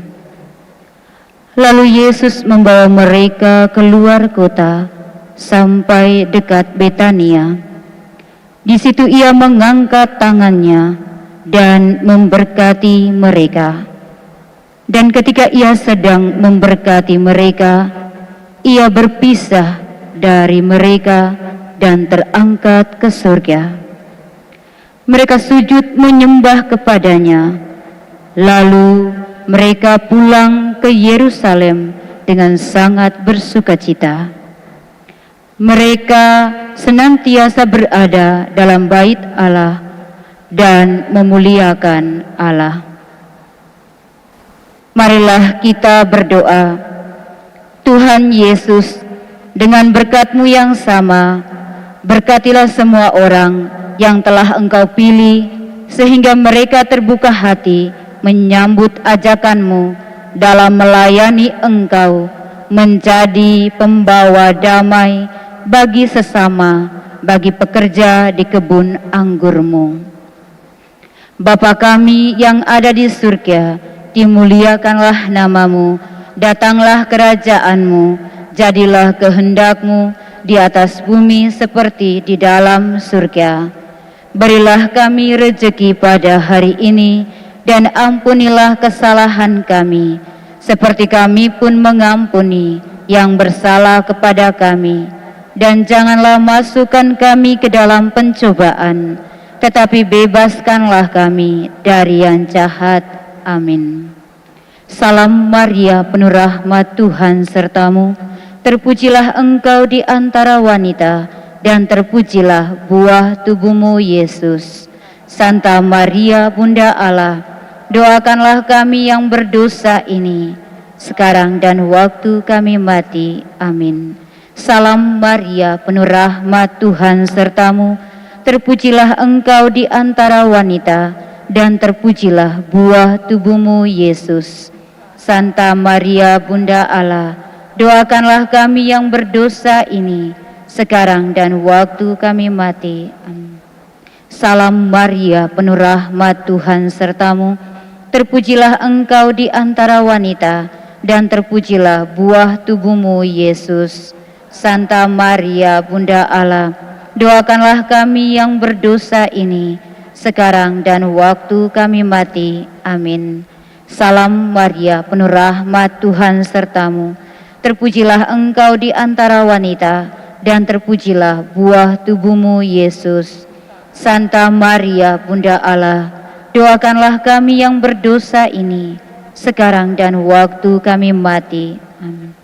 Lalu Yesus membawa mereka keluar kota sampai dekat Betania. Di situ Ia mengangkat tangannya dan memberkati mereka. Dan ketika Ia sedang memberkati mereka, Ia berpisah dari mereka dan terangkat ke surga. Mereka sujud menyembah kepadanya. Lalu mereka pulang ke Yerusalem dengan sangat bersukacita. Mereka senantiasa berada dalam bait Allah dan memuliakan Allah. Marilah kita berdoa. Tuhan Yesus, dengan berkat-Mu yang sama, berkatilah semua orang yang telah Engkau pilih, sehingga mereka terbuka hati menyambut ajakan-Mu dalam melayani Engkau, menjadi pembawa damai bagi sesama, bagi pekerja di kebun anggur-Mu. Bapa kami yang ada di surga, dimuliakanlah namamu, datanglah kerajaanmu, jadilah kehendakmu di atas bumi seperti di dalam surga. Berilah kami rejeki pada hari ini, dan ampunilah kesalahan kami, seperti kami pun mengampuni yang bersalah kepada kami. Dan janganlah masukkan kami ke dalam pencobaan, tetapi bebaskanlah kami dari yang jahat. Amin. Salam Maria, penuh rahmat, Tuhan sertamu. Terpujilah engkau di antara wanita, dan terpujilah buah tubuhmu, Yesus. Santa Maria, Bunda Allah, doakanlah kami yang berdosa ini, sekarang dan waktu kami mati. Amin. Salam Maria, penuh rahmat, Tuhan sertamu. Terpujilah engkau di antara wanita, dan terpujilah buah tubuhmu, Yesus. Santa Maria, Bunda Allah, doakanlah kami yang berdosa ini, sekarang dan waktu kami mati. Amin. Salam Maria, penuh rahmat, Tuhan sertamu. Terpujilah engkau di antara wanita, dan terpujilah buah tubuhmu, Yesus. Santa Maria, Bunda Allah, doakanlah kami yang berdosa ini, sekarang dan waktu kami mati. Amin. Salam Maria, penuh rahmat, Tuhan sertamu. Terpujilah engkau di antara wanita, dan terpujilah buah tubuhmu, Yesus. Santa Maria, Bunda Allah, doakanlah kami yang berdosa ini, sekarang dan waktu kami mati. Amin.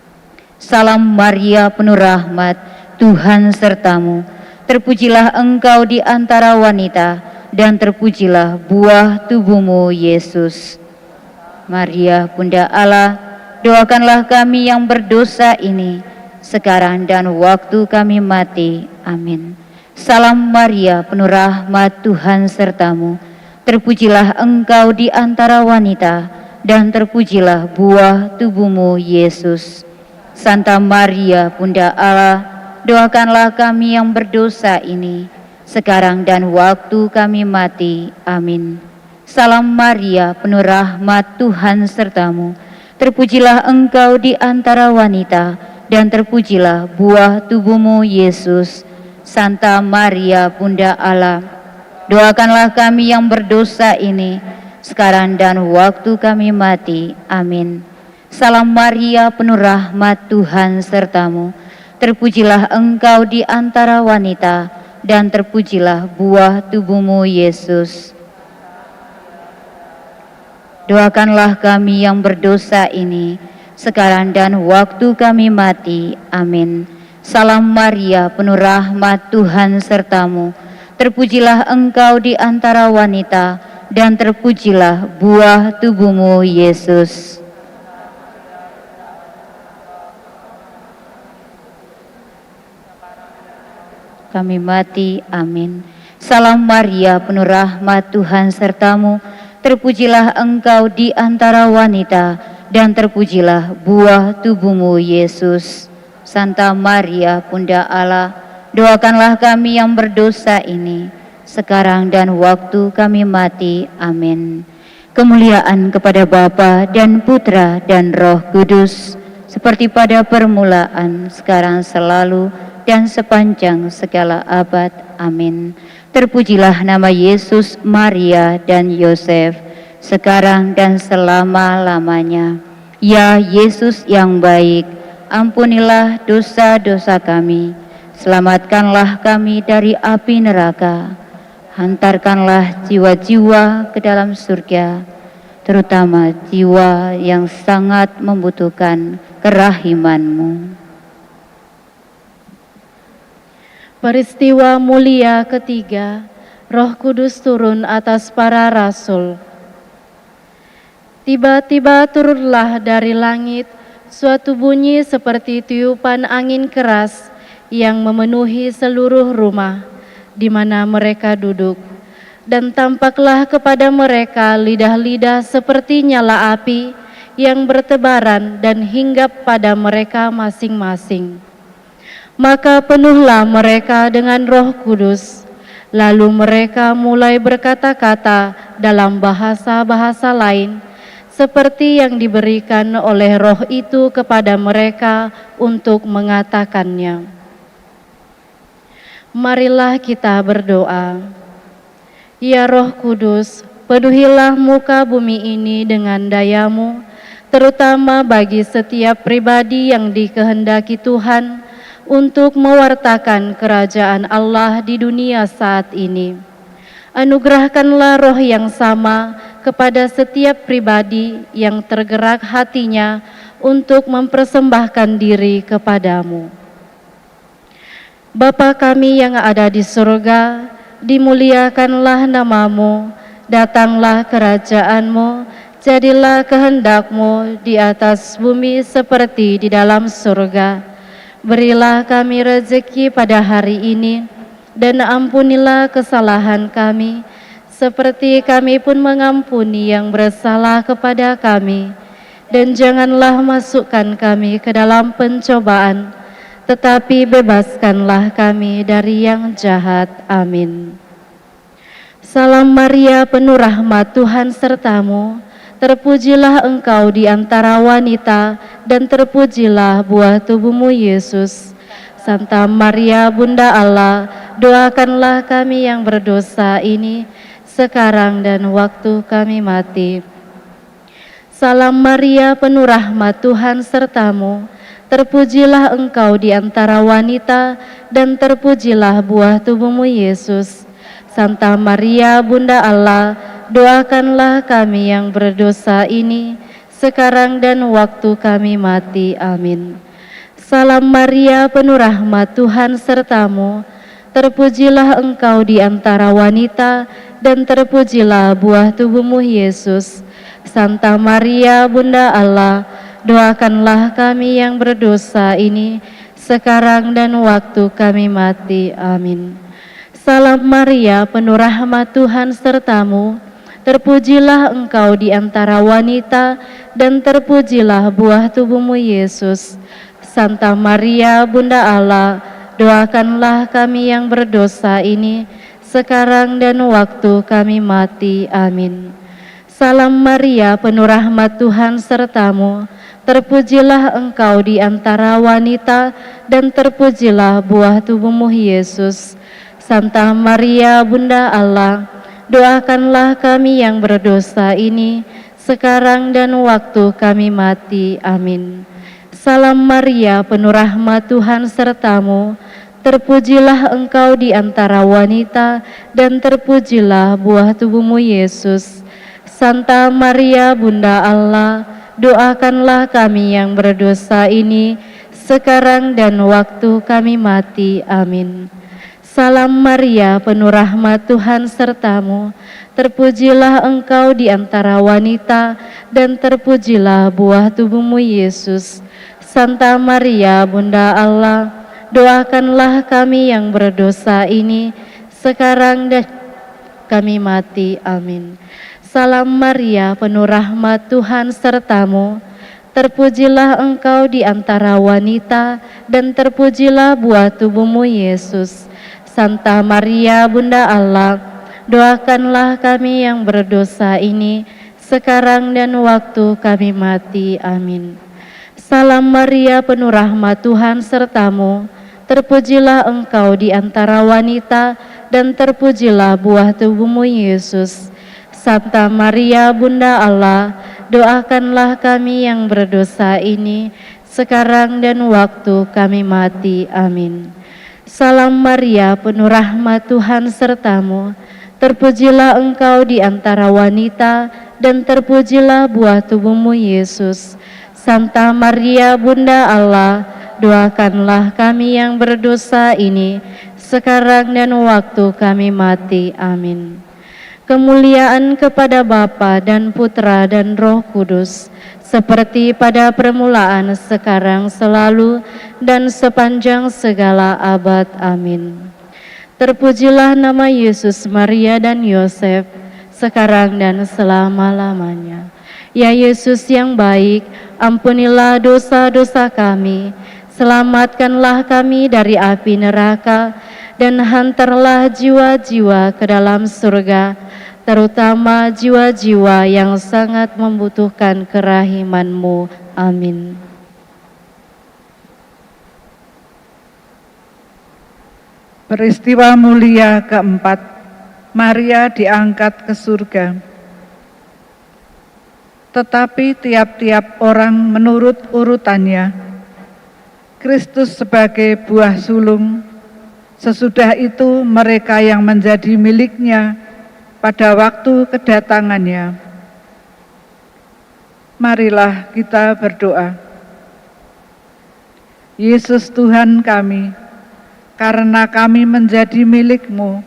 Salam Maria, penuh rahmat, Tuhan sertamu. Terpujilah engkau di antara wanita, dan terpujilah buah tubuhmu, Yesus. Maria, Bunda Allah, doakanlah kami yang berdosa ini, sekarang dan waktu kami mati. Amin. Salam Maria, penuh rahmat, Tuhan sertamu. Terpujilah engkau di antara wanita, dan terpujilah buah tubuhmu, Yesus. Santa Maria, Bunda Allah, doakanlah kami yang berdosa ini, sekarang dan waktu kami mati. Amin. Salam Maria, penuh rahmat, Tuhan sertamu. Terpujilah engkau di antara wanita, dan terpujilah buah tubuhmu, Yesus. Santa Maria, Bunda Allah, doakanlah kami yang berdosa ini, sekarang dan waktu kami mati. Amin. Salam Maria, penuh rahmat, Tuhan sertamu. Terpujilah engkau di antara wanita, dan terpujilah buah tubuhmu, Yesus. Doakanlah kami yang berdosa ini, sekarang dan waktu kami mati. Amin. Salam Maria, penuh rahmat, Tuhan sertamu. Terpujilah engkau di antara wanita, dan terpujilah buah tubuhmu, Yesus. Kami mati. Amin. Salam Maria, penuh rahmat, Tuhan sertamu. Terpujilah engkau di antara wanita, dan terpujilah buah tubuhmu, Yesus. Santa Maria, Bunda Allah, doakanlah kami yang berdosa ini, sekarang dan waktu kami mati. Amin. Kemuliaan kepada Bapa dan Putra dan Roh Kudus, seperti pada permulaan, sekarang, selalu, dan sepanjang segala abad. Amin. Terpujilah nama Yesus, Maria, dan Yosef, sekarang dan selama-lamanya. Ya Yesus yang baik, ampunilah dosa-dosa kami, selamatkanlah kami dari api neraka, hantarkanlah jiwa-jiwa ke dalam surga, terutama jiwa yang sangat membutuhkan kerahiman-Mu. Peristiwa mulia ketiga, Roh Kudus turun atas para rasul. Tiba-tiba turunlah dari langit suatu bunyi seperti tiupan angin keras yang memenuhi seluruh rumah di mana mereka duduk. Dan tampaklah kepada mereka lidah-lidah seperti nyala api yang bertebaran dan hinggap pada mereka masing-masing. Maka penuhlah mereka dengan Roh Kudus, lalu mereka mulai berkata-kata dalam bahasa-bahasa lain, seperti yang diberikan oleh Roh itu kepada mereka untuk mengatakannya. Marilah kita berdoa. Ya Roh Kudus, penuhilah muka bumi ini dengan daya-Mu, terutama bagi setiap pribadi yang dikehendaki Tuhan untuk mewartakan kerajaan Allah di dunia saat ini. Anugerahkanlah roh yang sama kepada setiap pribadi yang tergerak hatinya untuk mempersembahkan diri kepadamu. Bapa kami yang ada di surga, dimuliakanlah namamu, datanglah kerajaanmu, jadilah kehendak-Mu di atas bumi seperti di dalam surga. Berilah kami rezeki pada hari ini, dan ampunilah kesalahan kami, seperti kami pun mengampuni yang bersalah kepada kami. Dan janganlah masukkan kami ke dalam pencobaan, tetapi bebaskanlah kami dari yang jahat. Amin. Salam Maria, penuh rahmat, Tuhan sertamu. Terpujilah engkau di antara wanita, dan terpujilah buah tubuhmu, Yesus. Santa Maria, Bunda Allah, doakanlah kami yang berdosa ini, sekarang dan waktu kami mati. Salam Maria, penuh rahmat, Tuhan sertamu. Terpujilah engkau di antara wanita, dan terpujilah buah tubuhmu, Yesus. Santa Maria, Bunda Allah, doakanlah kami yang berdosa ini, sekarang dan waktu kami mati. Amin. Salam Maria, penuh rahmat, Tuhan sertamu. Terpujilah engkau di antara wanita, dan terpujilah buah tubuhmu, Yesus. Santa Maria, Bunda Allah, doakanlah kami yang berdosa ini, sekarang dan waktu kami mati. Amin. Salam Maria, penuh rahmat, Tuhan sertamu. Terpujilah engkau di antara wanita, dan terpujilah buah tubuhmu, Yesus. Santa Maria, Bunda Allah, doakanlah kami yang berdosa ini, sekarang dan waktu kami mati. Amin. Salam Maria, penuh rahmat, Tuhan sertamu. Terpujilah engkau di antara wanita, dan terpujilah buah tubuhmu, Yesus. Santa Maria, Bunda Allah, doakanlah kami yang berdosa ini, sekarang dan waktu kami mati. Amin. Salam Maria, penuh rahmat, Tuhan sertamu. Terpujilah engkau di antara wanita, dan terpujilah buah tubuhmu, Yesus. Santa Maria, Bunda Allah, doakanlah kami yang berdosa ini, sekarang dan waktu kami mati. Amin. Salam Maria, penuh rahmat, Tuhan sertamu. Terpujilah engkau di antara wanita, dan terpujilah buah tubuhmu, Yesus. Santa Maria, Bunda Allah, doakanlah kami yang berdosa ini, sekarang dan kami mati. Amin. Salam Maria, penuh rahmat, Tuhan sertamu. Terpujilah engkau di antara wanita, dan terpujilah buah tubuhmu, Yesus. Santa Maria, Bunda Allah, doakanlah kami yang berdosa ini, sekarang dan waktu kami mati. Amin. Salam Maria, penuh rahmat, Tuhan sertamu. Terpujilah engkau di antara wanita, dan terpujilah buah tubuhmu, Yesus. Santa Maria, Bunda Allah, doakanlah kami yang berdosa ini, sekarang dan waktu kami mati. Amin. Salam Maria, penuh rahmat, Tuhan sertamu. Terpujilah engkau di antara wanita, dan terpujilah buah tubuhmu, Yesus. Santa Maria, Bunda Allah, doakanlah kami yang berdosa ini, sekarang dan waktu kami mati. Amin. Kemuliaan kepada Bapa dan Putra dan Roh Kudus, seperti pada permulaan, sekarang, selalu, dan sepanjang segala abad. Amin. Terpujilah nama Yesus, Maria, dan Yosef, sekarang dan selama-lamanya. Ya Yesus yang baik, ampunilah dosa-dosa kami, selamatkanlah kami dari api neraka, dan hantarlah jiwa-jiwa ke dalam surga, terutama jiwa-jiwa yang sangat membutuhkan kerahiman-Mu. Amin. Peristiwa mulia keempat, Maria diangkat ke surga. Tetapi tiap-tiap orang menurut urutannya. Kristus sebagai buah sulung, sesudah itu mereka yang menjadi miliknya pada waktu kedatangannya. Marilah kita berdoa. Yesus Tuhan kami, karena kami menjadi milik-Mu,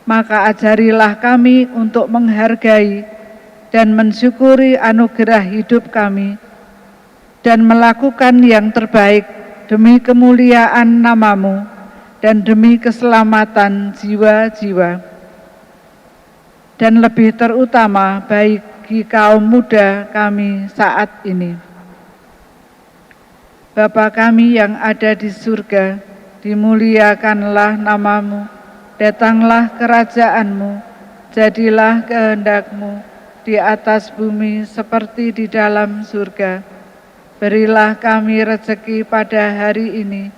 maka ajarilah kami untuk menghargai dan mensyukuri anugerah hidup kami, dan melakukan yang terbaik demi kemuliaan nama-Mu dan demi keselamatan jiwa-jiwa. Dan lebih terutama bagi kaum muda kami saat ini. Bapa kami yang ada di surga, dimuliakanlah nama-Mu, datanglah kerajaan-Mu, jadilah kehendak-Mu di atas bumi seperti di dalam surga. Berilah kami rezeki pada hari ini,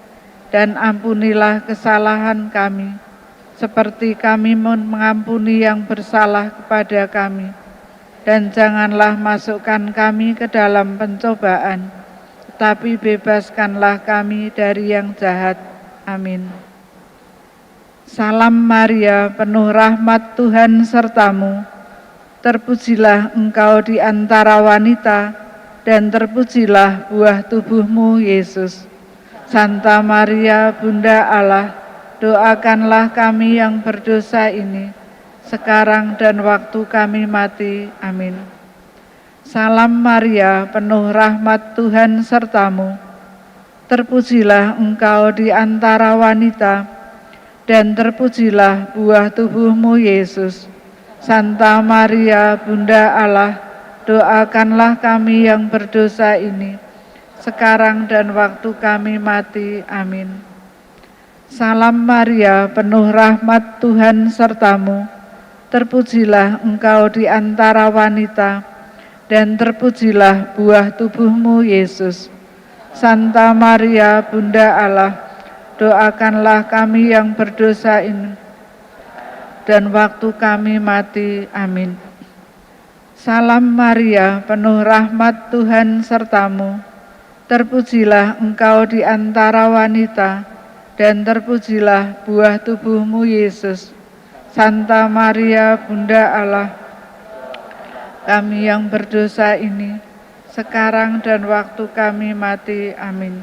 dan ampunilah kesalahan kami, seperti kami mengampuni yang bersalah kepada kami. Dan janganlah masukkan kami ke dalam pencobaan, tetapi bebaskanlah kami dari yang jahat. Amin. Salam Maria, penuh rahmat Tuhan sertamu. Terpujilah engkau di antara wanita, dan terpujilah buah tubuh-Mu, Yesus. Santa Maria, Bunda Allah, doakanlah kami yang berdosa ini, sekarang dan waktu kami mati. Amin. Salam Maria, penuh rahmat Tuhan sertamu. Terpujilah engkau di antara wanita, dan terpujilah buah tubuh-Mu, Yesus. Santa Maria, Bunda Allah, doakanlah kami yang berdosa ini, sekarang dan waktu kami mati. Amin. Salam Maria, penuh rahmat Tuhan sertamu. Terpujilah engkau di antara wanita, dan terpujilah buah tubuh-Mu, Yesus. Santa Maria, Bunda Allah, doakanlah kami yang berdosa ini, dan waktu kami mati. Amin. Salam Maria, penuh rahmat Tuhan sertamu. Terpujilah engkau di antara wanita, dan terpujilah buah tubuh-Mu, Yesus. Santa Maria, Bunda Allah, kami yang berdosa ini, sekarang dan waktu kami mati. Amin.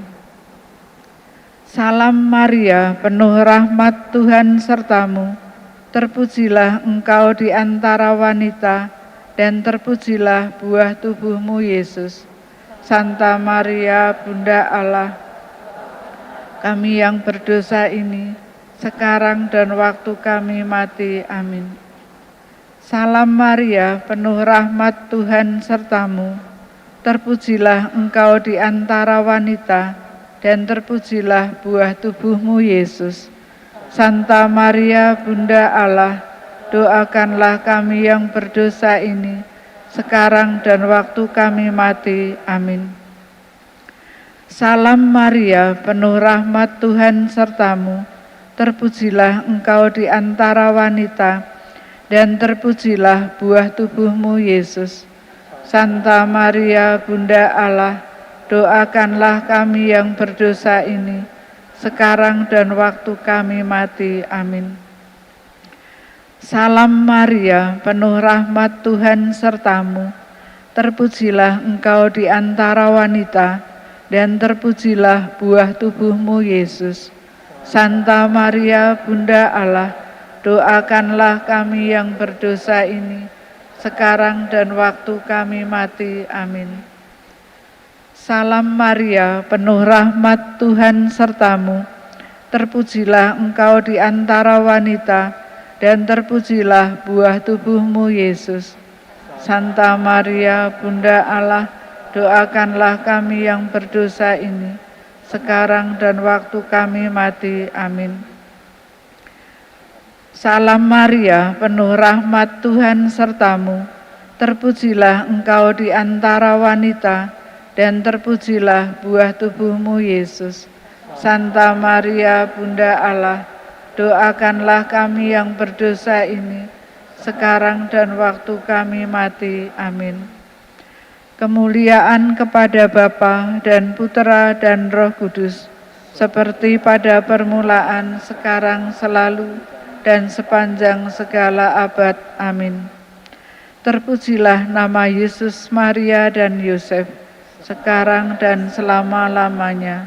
Salam Maria, penuh rahmat Tuhan sertamu. Terpujilah engkau di antara wanita, dan terpujilah buah tubuh-Mu, Yesus. Santa Maria, Bunda Allah, kami yang berdosa ini, sekarang dan waktu kami mati. Amin. Salam Maria, penuh rahmat Tuhan sertamu. Terpujilah engkau di antara wanita, dan terpujilah buah tubuh-Mu, Yesus. Santa Maria, Bunda Allah, doakanlah kami yang berdosa ini, sekarang dan waktu kami mati. Amin. Salam Maria, penuh rahmat Tuhan sertamu. Terpujilah engkau di antara wanita, dan terpujilah buah tubuh-Mu, Yesus. Santa Maria, Bunda Allah, doakanlah kami yang berdosa ini, sekarang dan waktu kami mati. Amin. Salam Maria, penuh rahmat Tuhan sertamu. Terpujilah engkau di antara wanita, dan terpujilah buah tubuh-Mu, Yesus. Santa Maria, Bunda Allah, doakanlah kami yang berdosa ini, sekarang dan waktu kami mati. Amin. Salam Maria, penuh rahmat Tuhan sertamu. Terpujilah engkau di antara wanita, dan terpujilah buah tubuh-Mu, Yesus. Santa Maria, Bunda Allah, doakanlah kami yang berdosa ini, sekarang dan waktu kami mati. Amin. Salam Maria, penuh rahmat Tuhan sertamu. Terpujilah engkau di antara wanita, dan terpujilah buah tubuhmu Yesus. Santa Maria, Bunda Allah, doakanlah kami yang berdosa ini, sekarang dan waktu kami mati. Amin. Kemuliaan kepada Bapa dan Putera dan Roh Kudus, seperti pada permulaan, sekarang, selalu, dan sepanjang segala abad. Amin. Terpujilah nama Yesus, Maria, dan Yosef, sekarang dan selama-lamanya.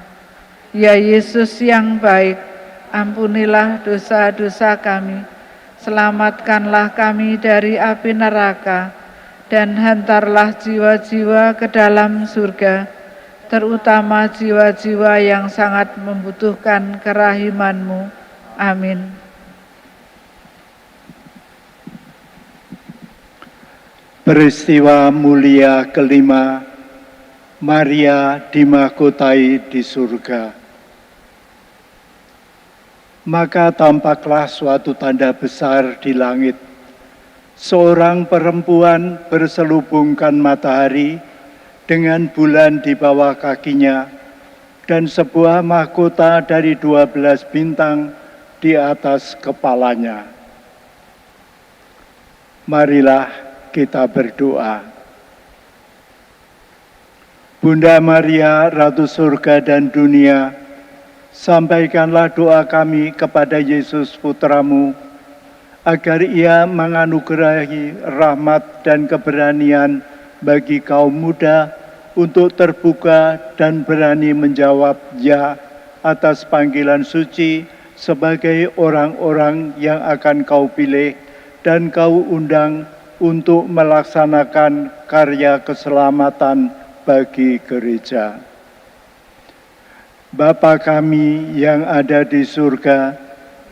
Ya Yesus yang baik, ampunilah dosa-dosa kami, selamatkanlah kami dari api neraka, dan hantarlah jiwa-jiwa ke dalam surga, terutama jiwa-jiwa yang sangat membutuhkan kerahiman-Mu. Amin. Peristiwa mulia kelima, Maria dimahkotai di surga. Maka tampaklah suatu tanda besar di langit. Seorang perempuan berselubungkan matahari dengan bulan di bawah kakinya, dan sebuah mahkota dari 12 bintang di atas kepalanya. Marilah kita berdoa. Bunda Maria, Ratu Surga dan Dunia, sampaikanlah doa kami kepada Yesus Putramu, agar Ia menganugerahi rahmat dan keberanian bagi kaum muda untuk terbuka dan berani menjawab ya atas panggilan suci sebagai orang-orang yang akan Kau pilih dan Kau undang untuk melaksanakan karya keselamatan bagi gereja. Bapa kami yang ada di surga,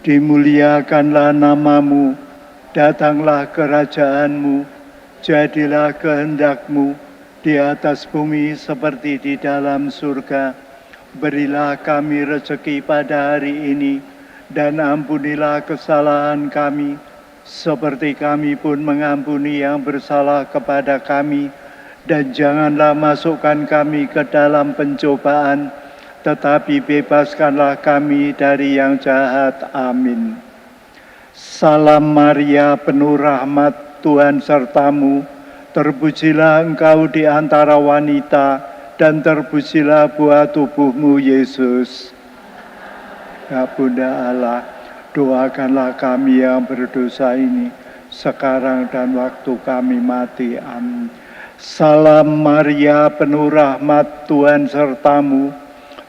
dimuliakanlah nama-Mu, datanglah kerajaan-Mu, jadilah kehendak-Mu di atas bumi seperti di dalam surga. Berilah kami rezeki pada hari ini, dan ampunilah kesalahan kami, seperti kami pun mengampuni yang bersalah kepada kami, dan janganlah masukkan kami ke dalam pencobaan, tetapi bebaskanlah kami dari yang jahat. Amin. Salam Maria, penuh rahmat, Tuhan sertamu, terpujilah engkau di antara wanita, dan terpujilah buah tubuhmu Yesus. Ya Bunda Allah, doakanlah kami yang berdosa ini, sekarang dan waktu kami mati. Amin. Salam Maria, penuh rahmat, Tuhan sertamu,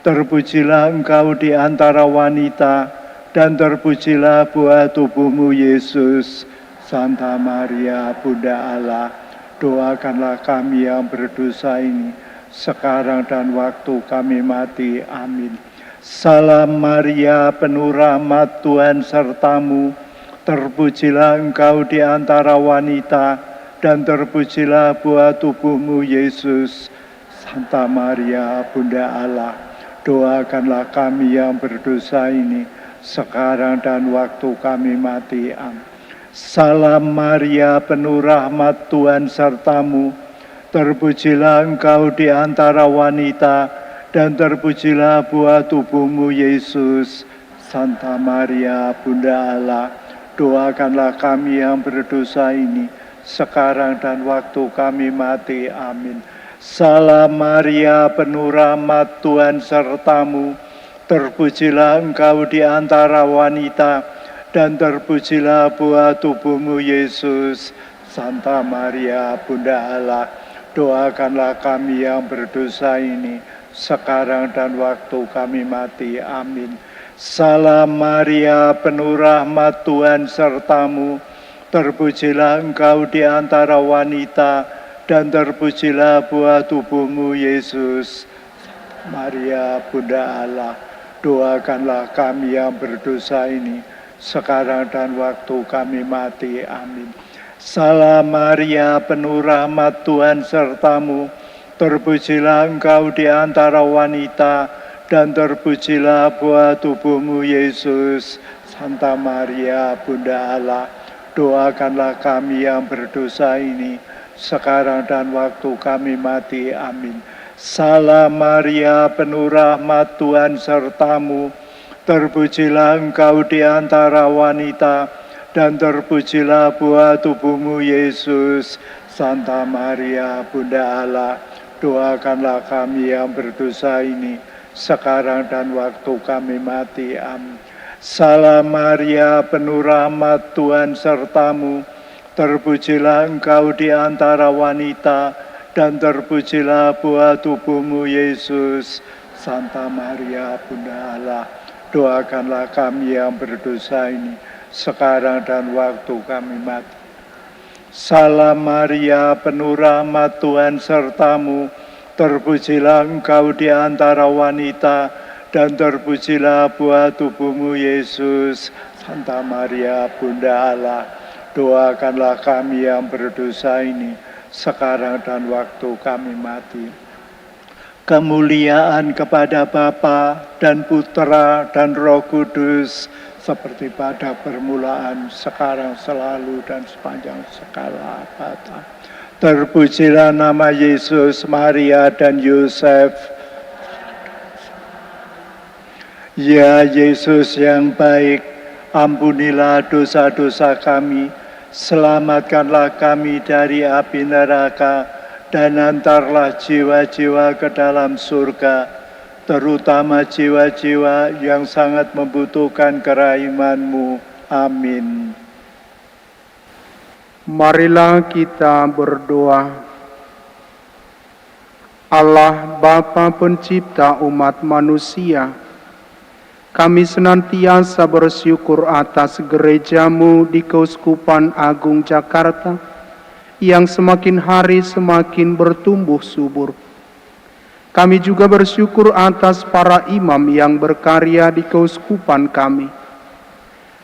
terpujilah engkau di antara wanita, dan terpujilah buah tubuhmu Yesus. Santa Maria, Bunda Allah, doakanlah kami yang berdosa ini, sekarang dan waktu kami mati. Amin. Salam Maria, penuh rahmat, Tuhan sertamu, terpujilah engkau di antara wanita, dan terpujilah buah tubuhmu Yesus. Santa Maria, Bunda Allah, doakanlah kami yang berdosa ini, sekarang dan waktu kami mati. Amin. Salam Maria, penuh rahmat, Tuhan sertamu, terpujilah engkau di antara wanita, dan terpujilah buah tubuhmu Yesus. Santa Maria, Bunda Allah, doakanlah kami yang berdosa ini, sekarang dan waktu kami mati. Amin. Salam Maria, penuh rahmat, Tuhan sertamu, terpujilah engkau di antara wanita, dan terpujilah buah tubuhmu Yesus. Santa Maria, Bunda Allah, doakanlah kami yang berdosa ini, sekarang dan waktu kami mati. Amin. Salam Maria, penuh rahmat, Tuhan sertamu, terpujilah engkau di antara wanita, dan terpujilah buah tubuhmu Yesus. Maria, Bunda Allah, doakanlah kami yang berdosa ini, sekarang dan waktu kami mati. Amin. Salam Maria, penuh rahmat, Tuhan sertamu, terpujilah engkau di antara wanita, dan terpujilah buah tubuhmu Yesus. Santa Maria, Bunda Allah, doakanlah kami yang berdosa ini, sekarang dan waktu kami mati. Amin. Salam Maria, penuh rahmat, Tuhan sertamu. Terpujilah engkau di antara wanita, dan terpujilah buah tubuhmu, Yesus. Santa Maria, Bunda Allah, doakanlah kami yang berdosa ini, sekarang dan waktu kami mati. Amin. Salam Maria, penuh rahmat, Tuhan sertamu. Terpujilah engkau di antara wanita, dan terpujilah buah tubuhmu, Yesus. Santa Maria, Bunda Allah, doakanlah kami yang berdosa ini, sekarang dan waktu kami mati. Salam Maria, penuh rahmat, Tuhan sertamu. Terpujilah engkau di antara wanita, dan terpujilah buah tubuhmu, Yesus. Santa Maria, Bunda Allah, doakanlah kami yang berdosa ini, sekarang dan waktu kami mati. Kemuliaan kepada Bapa dan Putra dan Roh Kudus, seperti pada permulaan, sekarang, selalu, dan sepanjang segala abad. Terpujilah nama Yesus, Maria, dan Yosef. Ya Yesus yang baik, ampunilah dosa-dosa kami, selamatkanlah kami dari api neraka, dan antarlah jiwa-jiwa ke dalam surga, terutama jiwa-jiwa yang sangat membutuhkan kerahiman-Mu. Amin. Marilah kita berdoa. Allah Bapa pencipta umat manusia, kami senantiasa bersyukur atas gereja-Mu di Keuskupan Agung Jakarta yang semakin hari semakin bertumbuh subur. Kami juga bersyukur atas para imam yang berkarya di keuskupan kami.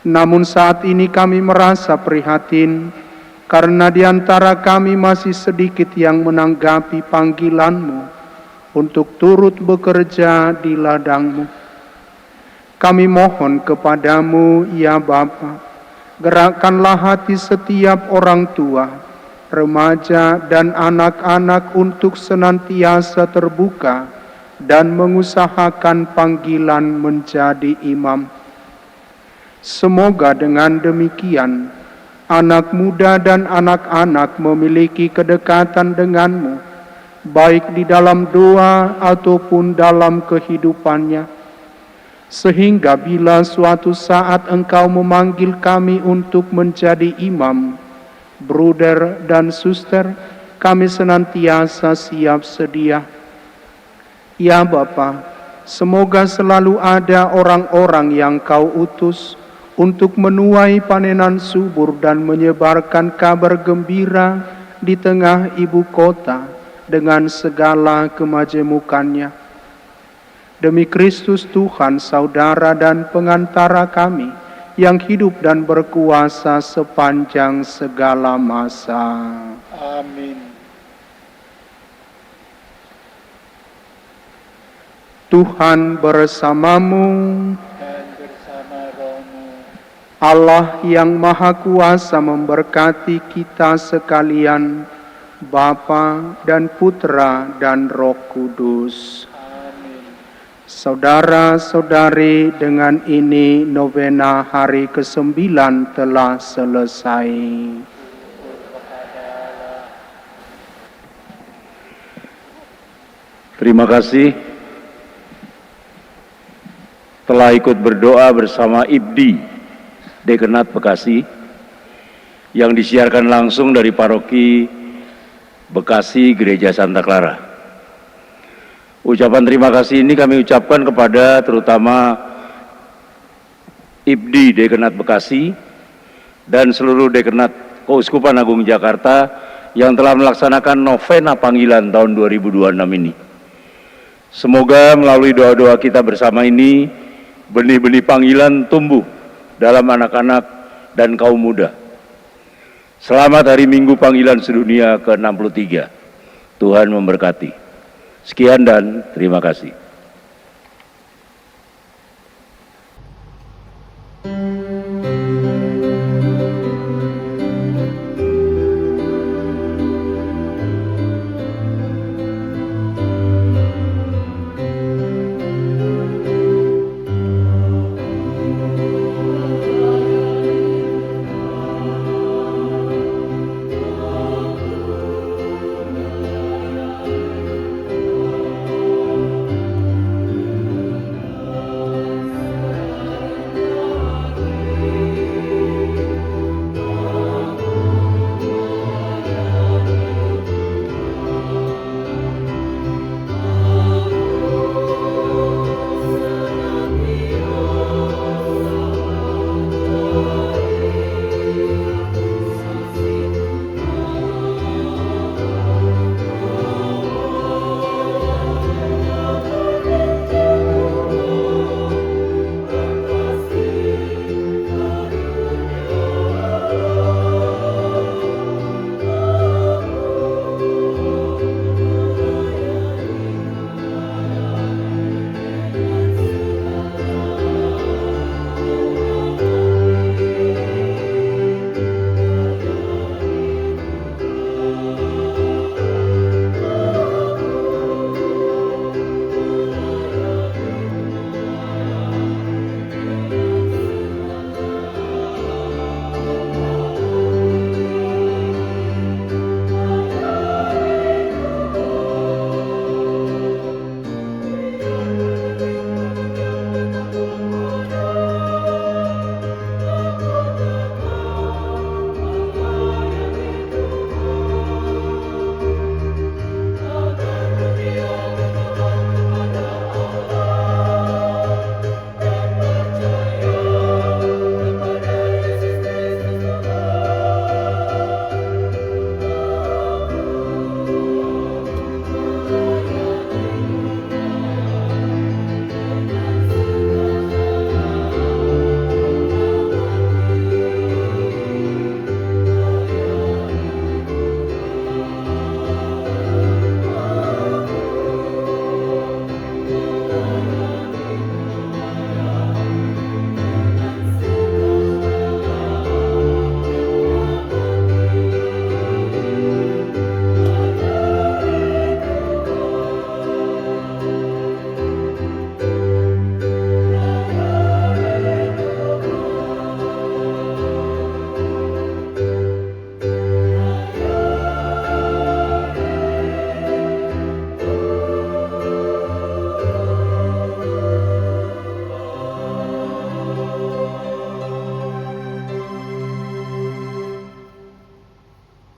Namun saat ini kami merasa prihatin karena di antara kami masih sedikit yang menanggapi panggilan-Mu untuk turut bekerja di ladang-Mu. Kami mohon kepada-Mu, ya Bapa, gerakkanlah hati setiap orang tua, remaja, dan anak-anak untuk senantiasa terbuka dan mengusahakan panggilan menjadi imam. Semoga dengan demikian, anak muda dan anak-anak memiliki kedekatan dengan-Mu, baik di dalam doa ataupun dalam kehidupannya, sehingga bila suatu saat Engkau memanggil kami untuk menjadi imam, bruder dan suster, kami senantiasa siap sedia. Ya Bapa, semoga selalu ada orang-orang yang Kau utus untuk menuai panenan subur dan menyebarkan kabar gembira di tengah ibu kota dengan segala kemajemukannya. Demi Kristus Tuhan, Saudara dan pengantara kami, yang hidup dan berkuasa sepanjang segala masa. Amin. Tuhan bersamamu, dan bersama rohmu. Allah yang Maha Kuasa memberkati kita sekalian, Bapa dan Putra dan Roh Kudus. Saudara-saudari, dengan ini novena hari ke-9 telah selesai. Terima kasih telah ikut berdoa bersama IBDI Dekenat Bekasi yang disiarkan langsung dari Paroki Bekasi Gereja Santa Clara. Ucapan terima kasih ini kami ucapkan kepada terutama IBDI Dekenat Bekasi dan seluruh Dekenat Keuskupan Agung Jakarta yang telah melaksanakan novena panggilan tahun 2026 ini. Semoga melalui doa-doa kita bersama ini, benih-benih panggilan tumbuh dalam anak-anak dan kaum muda. Selamat Hari Minggu Panggilan Sedunia ke-63. Tuhan memberkati. Sekian dan terima kasih.